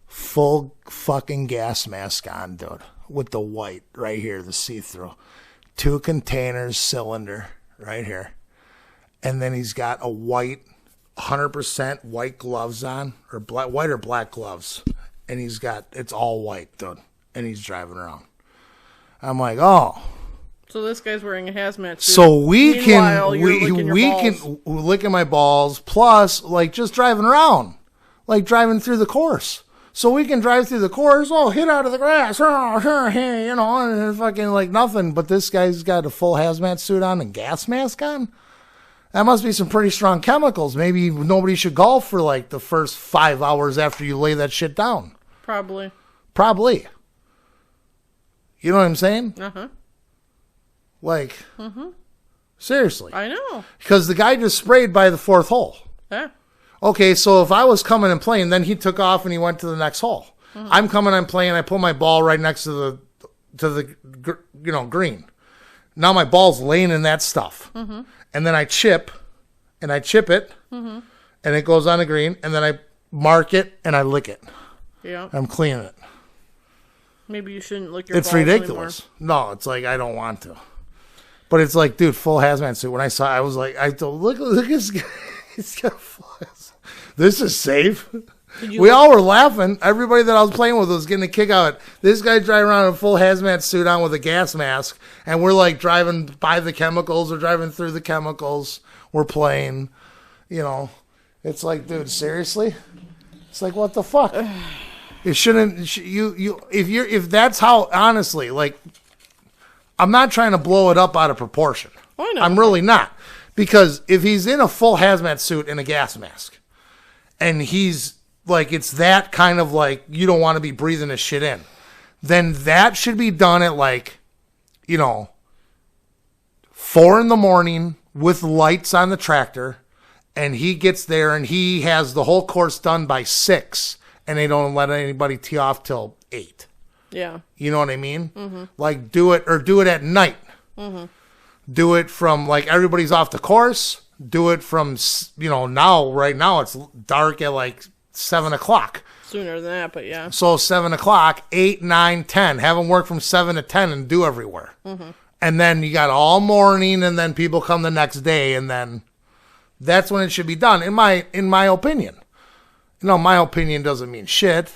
fucking gas mask on, dude. With the white right here, the see-through. 2 containers cylinder right here. And then he's got a white, 100% white gloves on, or white or black gloves. And it's all white, dude. And he's driving around. I'm like, oh. So this guy's wearing a hazmat suit. So we can lick at my balls, plus like just driving around, like driving through the course. So we can drive through the course, hit out of the grass, you know, and fucking like nothing. But this guy's got a full hazmat suit on and gas mask on. That must be some pretty strong chemicals. Maybe nobody should golf for like the first 5 hours after you lay that shit down. Probably. You know what I'm saying? Uh-huh. Like, seriously. I know. Because the guy just sprayed by the 4th hole. Yeah. Okay, so if I was coming and playing, then he took off and he went to the next hole. Mm-hmm. I'm coming and playing. I put my ball right next to the green. Now my ball's laying in that stuff, and then I chip it, and it goes on the green, and then I mark it and I lick it. Yeah, I'm cleaning it. Maybe you shouldn't lick your balls. It's ridiculous. Anymore. No, it's like I don't want to. But it's like, dude, full hazmat suit. When I saw it, I was like, look at this guy. He's got full hazmat. This is safe. We all were laughing. Everybody that I was playing with was getting a kick out of it. This guy driving around in a full hazmat suit on with a gas mask, and we're like driving by the chemicals or driving through the chemicals. We're playing, you know. It's like, dude, seriously? It's like, what the fuck? It shouldn't. If that's how, honestly, like, I'm not trying to blow it up out of proportion. Why not? I'm really not. Because if he's in a full hazmat suit and a gas mask, and he's like, it's that kind of like, you don't want to be breathing this shit in, then that should be done at like, 4 a.m. with lights on the tractor, and he gets there and he has the whole course done by 6, and they don't let anybody tee off till 8. Yeah. You know what I mean? Mm-hmm. Like, do it at night. Mm-hmm. Do it from, like, everybody's off the course. Do it from, right now it's dark at, like, 7 o'clock. Sooner than that, but yeah. So 7 o'clock, 8, 9, 10. Have them work from 7 to 10 and do everywhere. Mm-hmm. And then you got all morning, and then people come the next day, and then that's when it should be done, in my opinion. My opinion doesn't mean shit.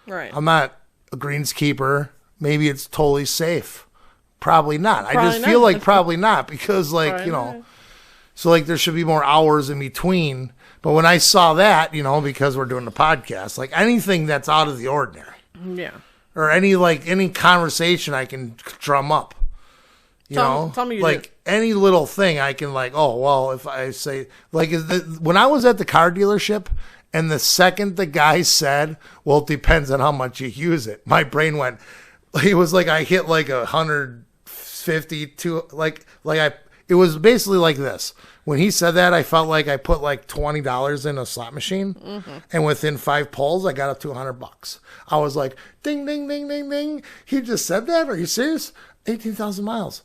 Right. I'm not a greenskeeper. Maybe it's totally safe. Probably not. I just feel like probably not, because like, so like there should be more hours in between. But when I saw that, because we're doing the podcast, like anything that's out of the ordinary. Yeah. Or any conversation I can drum up. Tell me like any little thing I can like, oh, well, if I say like when I was at the car dealership, and the second the guy said, well, it depends on how much you use it, my brain went, it was like I hit like 150 to it was basically like this. When he said that, I felt like I put like $20 in a slot machine, and within 5 pulls, I got up to $100. I was like, ding, ding, ding, ding, ding. He just said that? Are you serious? 18,000 miles.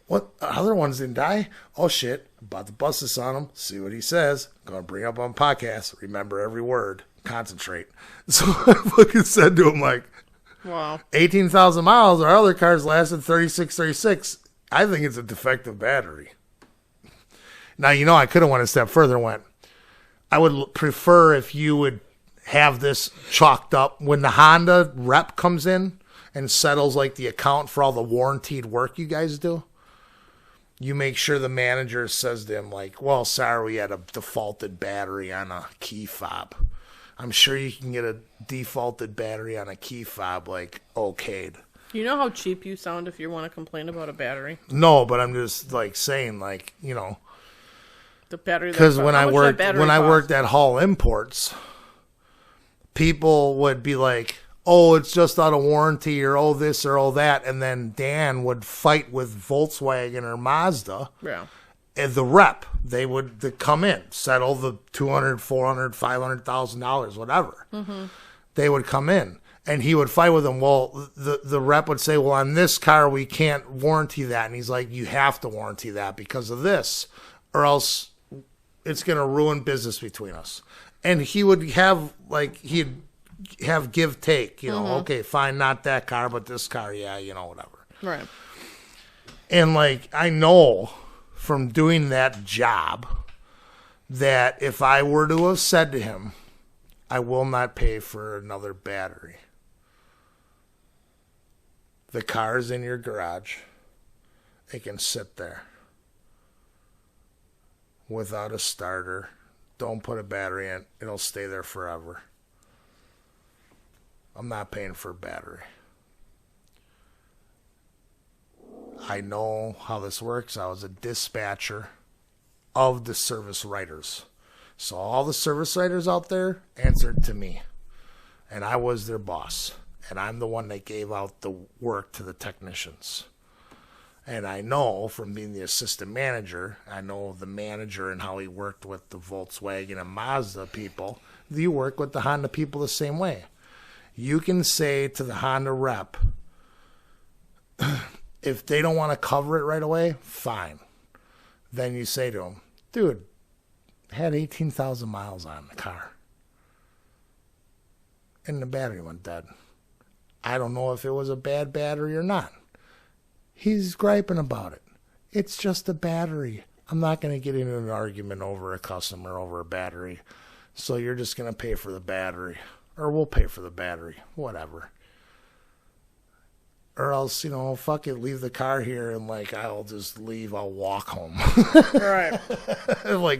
What? Other ones didn't die? Oh, shit. About to bust this on him. See what he says. Going to bring up on podcast. Remember every word. Concentrate. So I fucking said to him, like, wow, 18,000 miles. Our other cars lasted 36. I think it's a defective battery. Now, I could have went a step further and went, I would prefer if you would have this chalked up when the Honda rep comes in and settles like the account for all the warranted work you guys do. You make sure the manager says to him, like, well, sorry, we had a defaulted battery on a key fob. I'm sure you can get a defaulted battery on a key fob, like, okayed. You know how cheap you sound if you want to complain about a battery? No, but I'm just, like, saying, like, The battery. Because when I worked at Hall Imports, people would be like, "Oh, it's just out of warranty," or "Oh, this," or "Oh, that," and then Dan would fight with Volkswagen or Mazda. Yeah. And the rep, they would come in, settle the $200,000, $400,000, $500,000, whatever. Mm-hmm. They would come in, and he would fight with them. Well, the rep would say, "Well, on this car, we can't warranty that," and he's like, "You have to warranty that because of this, or else it's going to ruin business between us." And he would have he'd have give take, okay, fine, not that car, but this car, yeah, whatever. Right. And I know from doing that job that if I were to have said to him, "I will not pay for another battery. The car's in your garage. It can sit there without a starter. Don't put a battery in. It'll stay there forever. I'm not paying for a battery." I know how this works. I was a dispatcher of the service writers. So all the service writers out there answered to me. And I was their boss. And I'm the one that gave out the work to the technicians. And I know from being the assistant manager, I know the manager and how he worked with the Volkswagen and Mazda people. You work with the Honda people the same way. You can say to the Honda rep, if they don't want to cover it right away, fine. Then you say to them, "Dude, had 18,000 miles on the car. And the battery went dead. I don't know if it was a bad battery or not." He's griping about it. It's just a battery. I'm not going to get into an argument over a customer over a battery. So you're just going to pay for the battery. Or we'll pay for the battery. Whatever. Or else, fuck it, leave the car here and I'll just leave. I'll walk home. Right.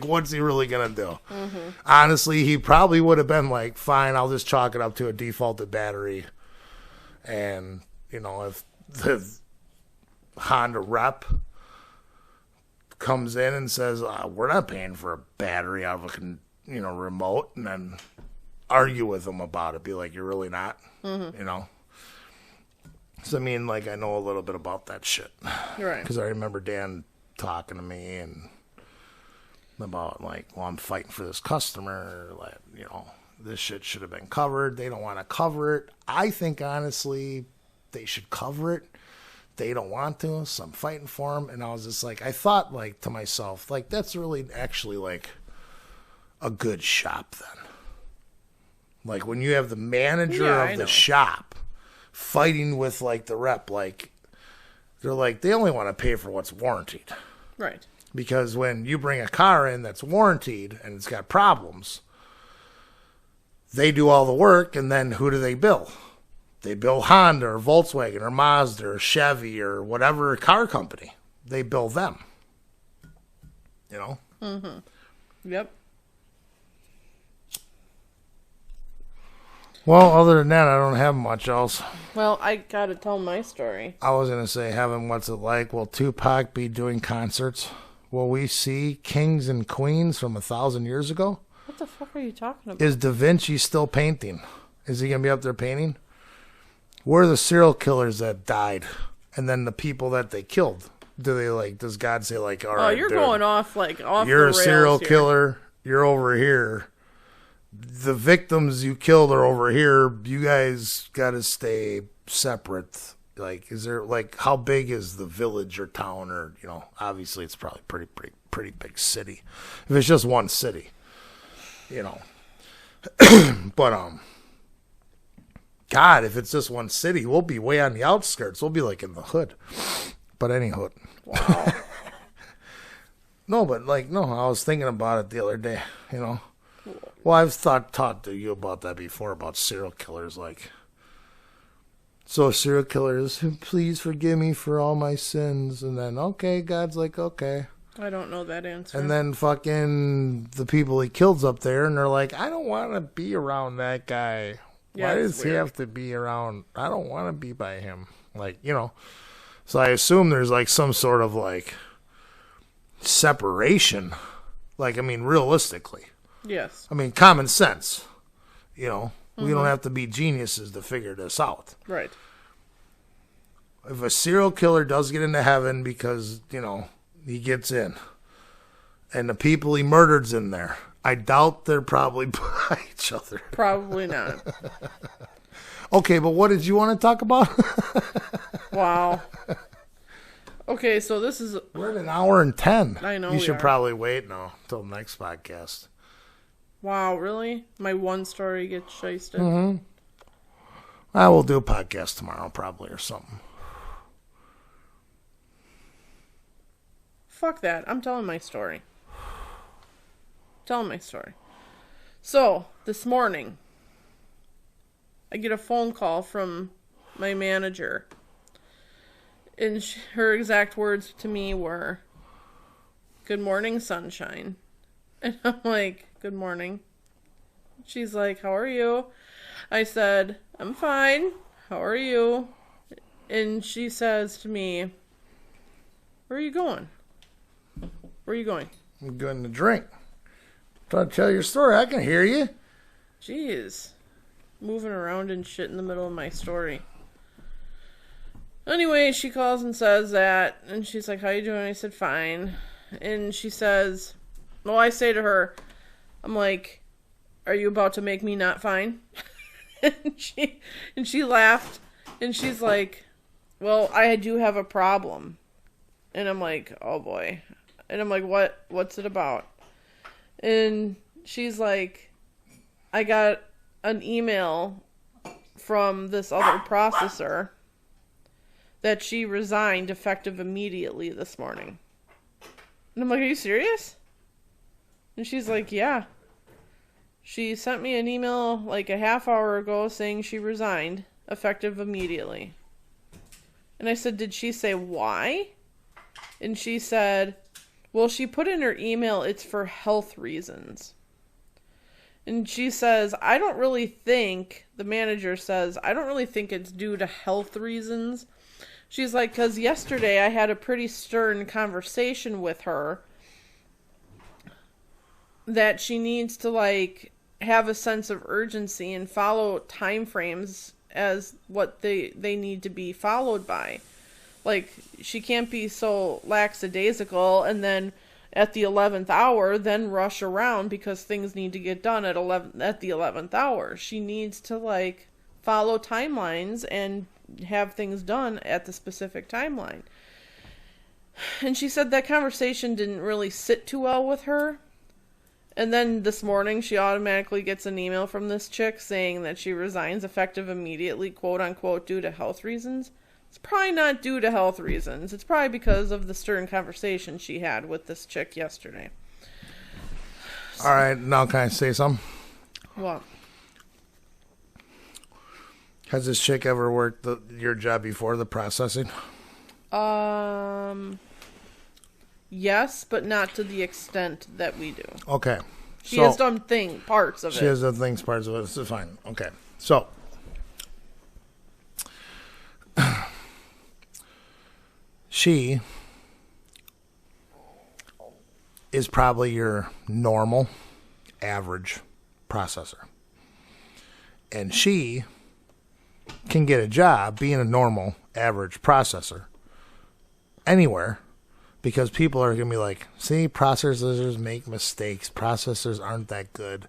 What's he really going to do? Mm-hmm. Honestly, he probably would have been fine, I'll just chalk it up to a defaulted battery. And, if the Honda rep comes in and says, "We're not paying for a battery out of a, remote," and then argue with them about it. Be like, "You're really not?" Mm-hmm. So, I know a little bit about that shit. Right. Because I remember Dan talking to me and about, I'm fighting for this customer. This shit should have been covered. They don't want to cover it. I think, honestly, they should cover it. They don't want to, so I'm fighting for them. And I was just I thought, to myself, that's really actually, a good shop then. When you have the manager of the shop fighting with the rep, they're they only want to pay for what's warranted. Right. Because when you bring a car in that's warranted and it's got problems, they do all the work, and then who do they bill? They bill Honda or Volkswagen or Mazda or Chevy or whatever car company. They bill them. Mm-hmm. Yep. Well, other than that, I don't have much else. Well, I gotta tell my story. I was going to say, Heaven, what's it like? Will Tupac be doing concerts? Will we see Kings and Queens from 1,000 years ago? What the fuck are you talking about? Is Da Vinci still painting? Is he going to be up there painting? Where are the serial killers that died? And then the people that they killed? Do they does God say all right, you're dude, going off off you're the a serial here. killer. You're over here. The victims you killed are over here. You guys got to stay separate. Is there how big is the village or town or obviously it's probably pretty big city. If it's just one city, but God, if it's just one city, we'll be way on the outskirts. We'll be in the hood. But any hood. Wow. No, but no, I was thinking about it the other day, Well, I've talked to you about that before, about serial killers, so serial killers, please forgive me for all my sins, and then, okay, God's okay. I don't know that answer. And then fucking the people he kills up there, and they're I don't want to be around that guy. Yeah, why does he have to be around? I don't want to be by him. So I assume there's some sort of separation Like, I mean, realistically. Yes. I mean, common sense. You know, we don't have to be geniuses to figure this out. Right. If a serial killer does get into heaven because, you know, he gets in, and the people he murdered's in there, I doubt they're probably by each other. Probably not. Okay, but what did you want to talk about? Wow. Okay, so this is... We're at an hour and 10. I know You we should are. probably wait now until the next podcast. Wow, really? My one story gets shysted? I will do a podcast tomorrow probably or something. Fuck that. I'm telling my story. So, this morning, I get a phone call from my manager. And her exact words to me were, "Good morning, sunshine." And I'm like, "Good morning." She's like, "How are you?" I said, "I'm fine. How are you?" And she says to me, "Where are you going? Where are you going?" I'm going to drink. Trying to tell your story. I can hear you. Jeez. Moving around and shit in the middle of my story. Anyway, she calls and says that, and she's like, "How you doing?" I said, "Fine." And she says, well, I say to her, I'm like, "Are you about to make me not fine?" and she laughed, and she's like, "Well, I do have a problem." And I'm like, "Oh boy." And I'm like, what's it about?" And she's like, "I got an email from this other processor that she resigned effective immediately this morning." And I'm like, "Are you serious?" And she's like, "Yeah. She sent me an email like a half hour ago saying she resigned effective immediately." And I said, "Did she say why?" And she said, "Well, she put in her email it's for health reasons." And she says, the manager says, "I don't really think it's due to health reasons." She's like, "'Cause yesterday I had a pretty stern conversation with her that she needs to, like, have a sense of urgency and follow time frames as what they need to be followed by. Like, she can't be so lackadaisical and then at the 11th hour then rush around because things need to get done at the 11th hour. She needs to, like, follow timelines and have things done at the specific timeline." And she said that conversation didn't really sit too well with her. And then this morning she automatically gets an email from this chick saying that she resigns effective immediately, quote unquote, due to health reasons. It's probably not due to health reasons. It's probably because of the stern conversation she had with this chick yesterday. All right, now can I say something? What? Has this chick ever worked your job before, the processing? Yes, but not to the extent that we do. Okay. She has done parts of it. She has done parts of it. This is fine. Okay. So, she is probably your normal, average processor. And she can get a job being a normal, average processor anywhere because people are going to be like, "See, processors make mistakes. Processors aren't that good.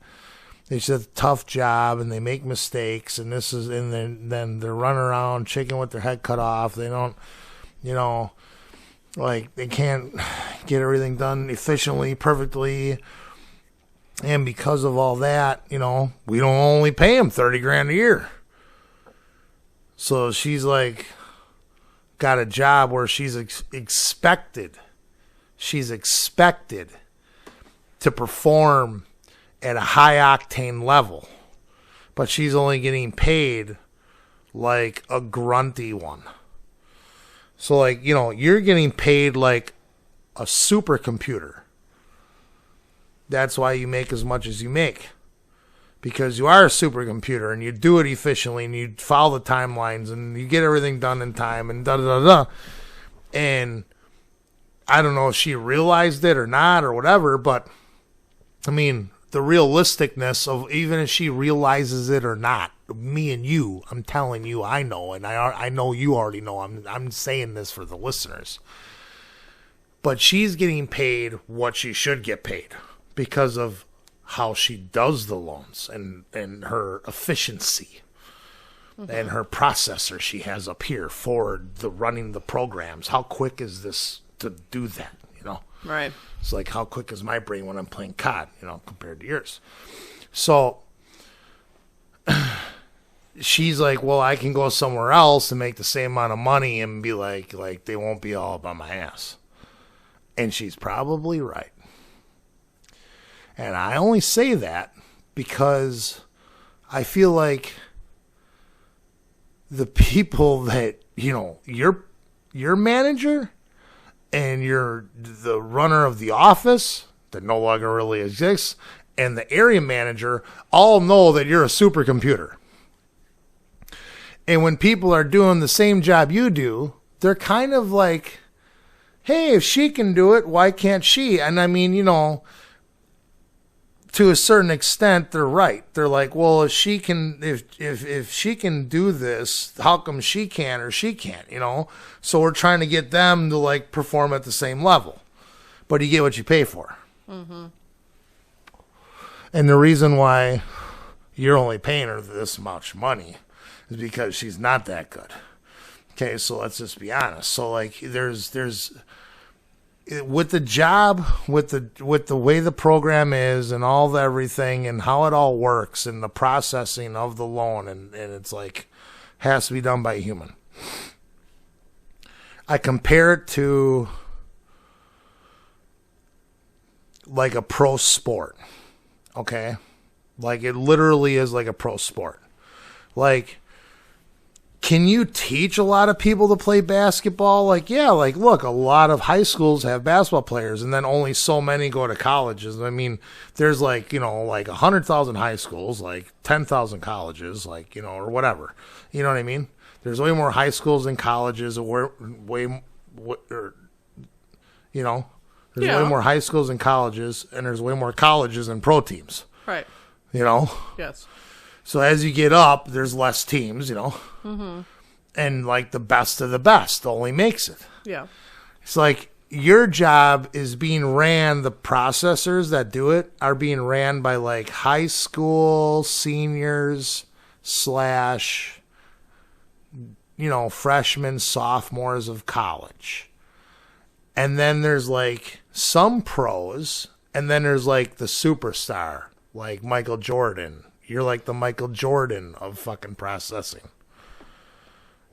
It's a tough job and they make mistakes and then they're running around chicken with their head cut off. They don't, like they can't get everything done efficiently, perfectly. And because of all that, we don't only pay them $30,000 a year." So she's like got a job where she's expected to perform at a high octane level, but she's only getting paid like a grunty one. So like, you're getting paid like a supercomputer. That's why you make as much as you make. Because you are a supercomputer and you do it efficiently and you follow the timelines and you get everything done in time and da-da-da-da. And I don't know if she realized it or not or whatever, but I mean, the realisticness of even if she realizes it or not, me and you, I'm telling you, I know, and I know you already know. I'm saying this for the listeners. But she's getting paid what she should get paid because of how she does the loans and her efficiency and her processor she has up here for the running the programs. How quick is this to do that, you know? Right. It's like, how quick is my brain when I'm playing COD, you know, compared to yours? So she's like, well, I can go somewhere else and make the same amount of money and be like they won't be all up on my ass. And she's probably right. And I only say that because I feel like the people that, you know, your manager and the runner of the office that no longer really exists and the area manager all know that you're a supercomputer. And when people are doing the same job you do, they're kind of like, hey, if she can do it, why can't she? And I mean, you know, to a certain extent, they're right. They're like, well, if she can do this, how come she can or she can't, you know? So we're trying to get them to like perform at the same level. But you get what you pay for. Mm-hmm. And the reason why you're only paying her this much money is because she's not that good. Okay, so let's just be honest. So like there's with the job, with the way the program is and all the everything and how it all works and the processing of the loan and it's like has to be done by a human. I compare it to like a pro sport. Okay? Like it literally is like a pro sport. Like, can you teach a lot of people to play basketball? Like, yeah, like, look, a lot of high schools have basketball players, and then only so many go to colleges. I mean, there's like, you know, like 100,000 high schools, like 10,000 colleges, like, you know, or whatever. You know what I mean? There's way more high schools than colleges, or way more high schools than colleges, and there's way more colleges than pro teams. Right. You know? Yes. So as you get up, there's less teams, you know? Mm-hmm. And, like, the best of the best only makes it. Yeah. It's like your job is being ran, the processors that do it are being ran by, like, high school seniors / you know, freshmen, sophomores of college. And then there's, like, some pros, and then there's, like, the superstar, like Michael Jordan. You're like the Michael Jordan of fucking processing.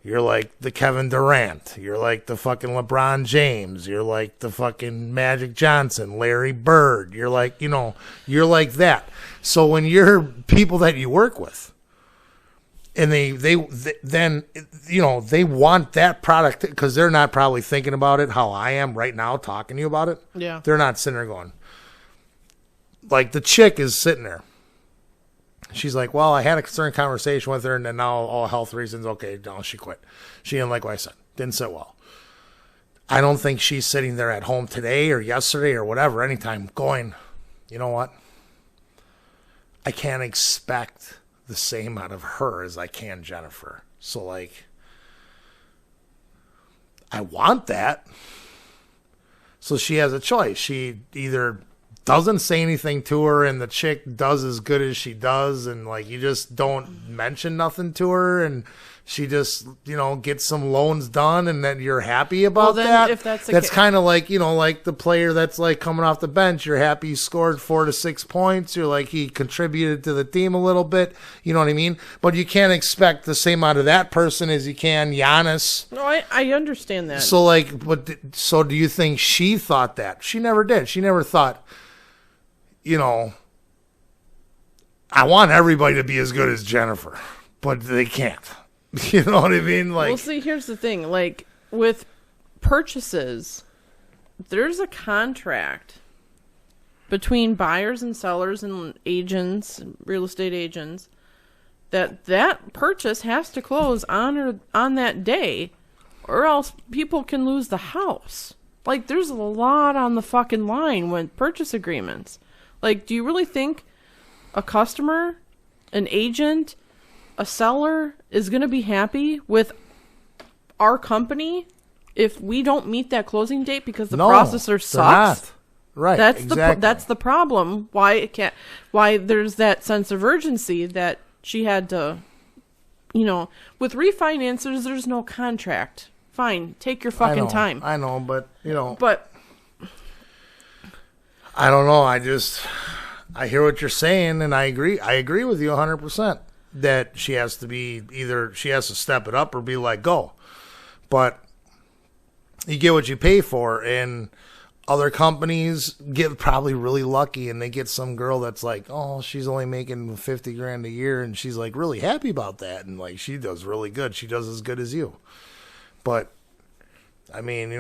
You're like the Kevin Durant. You're like the fucking LeBron James. You're like the fucking Magic Johnson, Larry Bird. You're like, you know, you're like that. So when you're people that you work with, and they then, you know, they want that product because they're not probably thinking about it how I am right now talking to you about it. Yeah. They're not sitting there going, like the chick is sitting there. She's like, well, I had a certain conversation with her, and then now all health reasons, okay, no, she quit. She didn't like what I said. Didn't sit well. I don't think she's sitting there at home today or yesterday or whatever, anytime, going, you know what? I can't expect the same out of her as I can Jennifer. So, like, I want that. So she has a choice. She either doesn't say anything to her and the chick does as good as she does and like you just don't mention nothing to her and she just, you know, gets some loans done and then you're happy about that. If that's kind of like, you know, like the player that's like coming off the bench, you're happy he scored 4 to 6 points, you're like he contributed to the team a little bit, you know what I mean? But you can't expect the same out of that person as you can Giannis. No, I understand that. So like, so do you think she thought that? She never did. She never thought, you know, I want everybody to be as good as Jennifer, but they can't. You know what I mean? Like, well, see, here's the thing. Like, with purchases, there's a contract between buyers and sellers and agents, real estate agents, that purchase has to close on that day, or else people can lose the house. Like, there's a lot on the fucking line with purchase agreements. Like, do you really think a customer, an agent, a seller is going to be happy with our company if we don't meet that closing date because the processor sucks? Right. That's the problem. Why there's that sense of urgency that she had to, with refinancers, there's no contract. Fine, take your fucking time. I know, but But I don't know. I hear what you're saying, and I agree. I agree with you 100% that she has to step it up or be like, go. But you get what you pay for, and other companies get probably really lucky, and they get some girl that's like, oh, she's only making $50,000 a year, and she's like really happy about that, and like she does really good. She does as good as you. But I mean,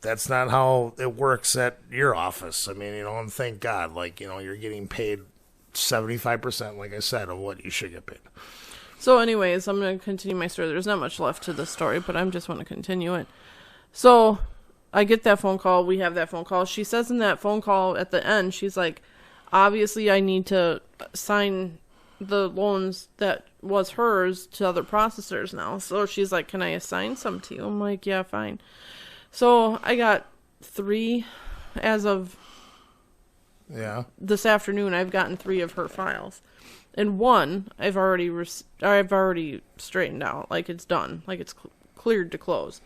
that's not how it works at your office. I mean, and thank God, like, you're getting paid 75%, like I said, of what you should get paid. So anyways, I'm going to continue my story. There's not much left to the story, but I just want to continue it. So I get that phone call. We have that phone call. She says in that phone call at the end, she's like, obviously I need to sign the loans that was hers to other processors now. So she's like, can I assign some to you? I'm like, yeah, fine. So I got 3 as of this afternoon. I've gotten 3 of her files. And 1 I've already straightened out. Like, it's done. Like, it's cleared to close.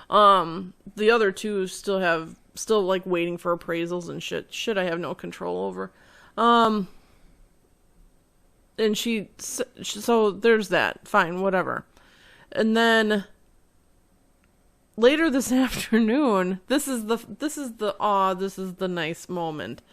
The other 2 still like waiting for appraisals and shit I have no control over. And so there's that. Fine, whatever. And then later this afternoon, this is the nice moment.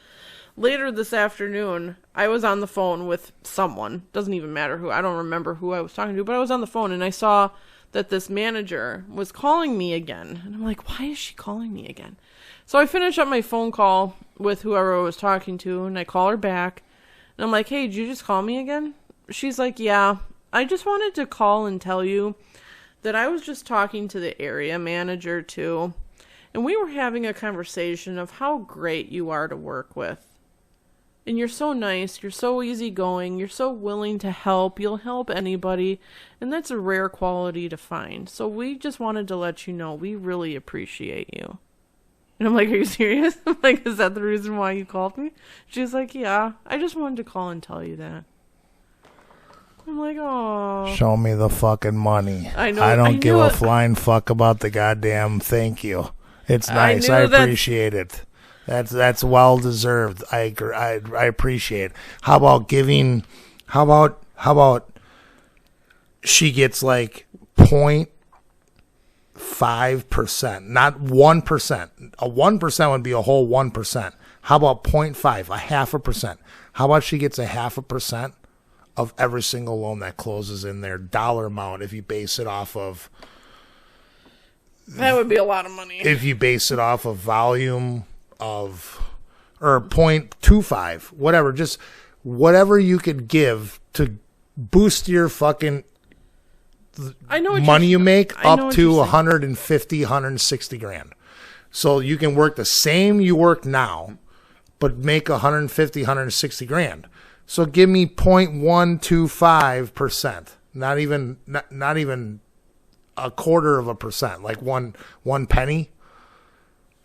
Later this afternoon, I was on the phone with someone. Doesn't even matter who. I don't remember who I was talking to, but I was on the phone and I saw that this manager was calling me again. And I'm like, why is she calling me again? So I finish up my phone call with whoever I was talking to, and I call her back. And I'm like, hey, did you just call me again? She's like, yeah. I just wanted to call and tell you that I was just talking to the area manager, too. And we were having a conversation of how great you are to work with. And you're so nice, you're so easygoing, you're so willing to help, you'll help anybody, and that's a rare quality to find. So we just wanted to let you know we really appreciate you. And I'm like, are you serious? I'm like, is that the reason why you called me? She's like, yeah, I just wanted to call and tell you that. I'm like, oh. Show me the fucking money. I know. I don't give a flying fuck about the goddamn thank you. It's nice. I appreciate it. That's well deserved. I appreciate it. How about she gets like 0.5%, not 1%. A 1% would be a whole 1%. How about 0.5, a 0.5%? How about she gets a 0.5% of every single loan that closes in their dollar amount if you base it off of... That would be a lot of money. If you base it off of volume of, or 0.25, whatever, just whatever you could give to boost your fucking money you make up to 150, 160 grand. So you can work the same you work now, but make 150, 160 grand. So give me 0.125%, not even a quarter of a percent, like one penny.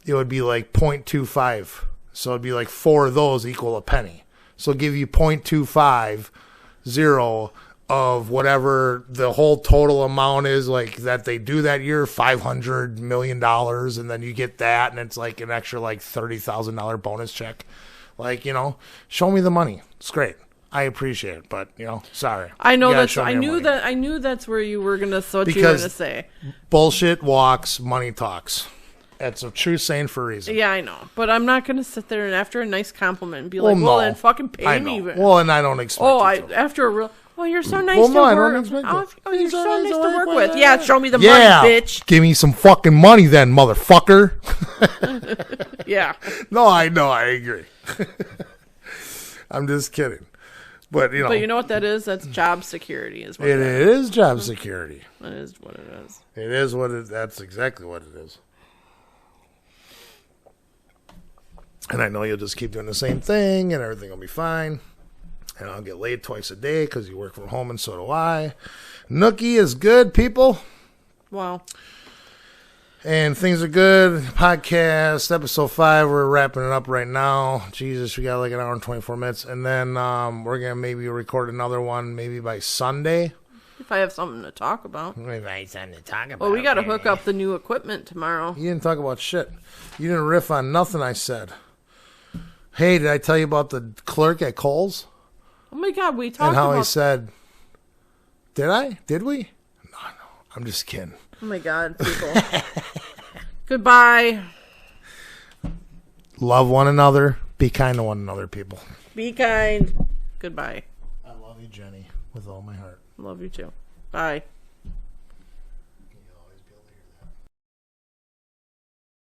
It would be like 0.25. So it'd be like 4 of those equal a penny. So give you 0.250 of whatever the whole total amount is, like that they do that year, $500 million, and then you get that, and it's like an extra like $30,000 bonus check. Like, show me the money. It's great. I appreciate it, but sorry. I know that's. I knew that's where you were gonna. So what you were gonna say? Bullshit walks, money talks. That's a true saying for a reason. Yeah, I know, but I'm not gonna sit there and after a nice compliment be like, "Well, then fucking pay me." Well, and I don't expect. After a real. Well, you're so nice to work. I don't expect you're so nice to work with. Yeah, show me the money, bitch. Give me some fucking money, then, motherfucker. Yeah. No, I know. I agree. I'm just kidding. But you know what that is? That's job security. Is what it is. Job security. That is what it is. It is what it. That's exactly what it is. And I know you'll just keep doing the same thing and everything will be fine. And I'll get laid twice a day because you work from home and so do I. Nookie is good, people. Wow. And things are good. Podcast, episode 5, we're wrapping it up right now. Jesus, we got like an hour and 24 minutes. And then we're going to maybe record another one maybe by Sunday. If I have something to talk about. Maybe I have something to talk about. Well, we got to hook up the new equipment tomorrow. You didn't talk about shit. You didn't riff on nothing I said. Hey, did I tell you about the clerk at Kohl's? Oh my God, we talked and how about... he said, did I? Did we? No, I'm just kidding. Oh my God, people. Goodbye. Love one another. Be kind to one another, people. Be kind. Goodbye. I love you, Jenny, with all my heart. Love you too. Bye.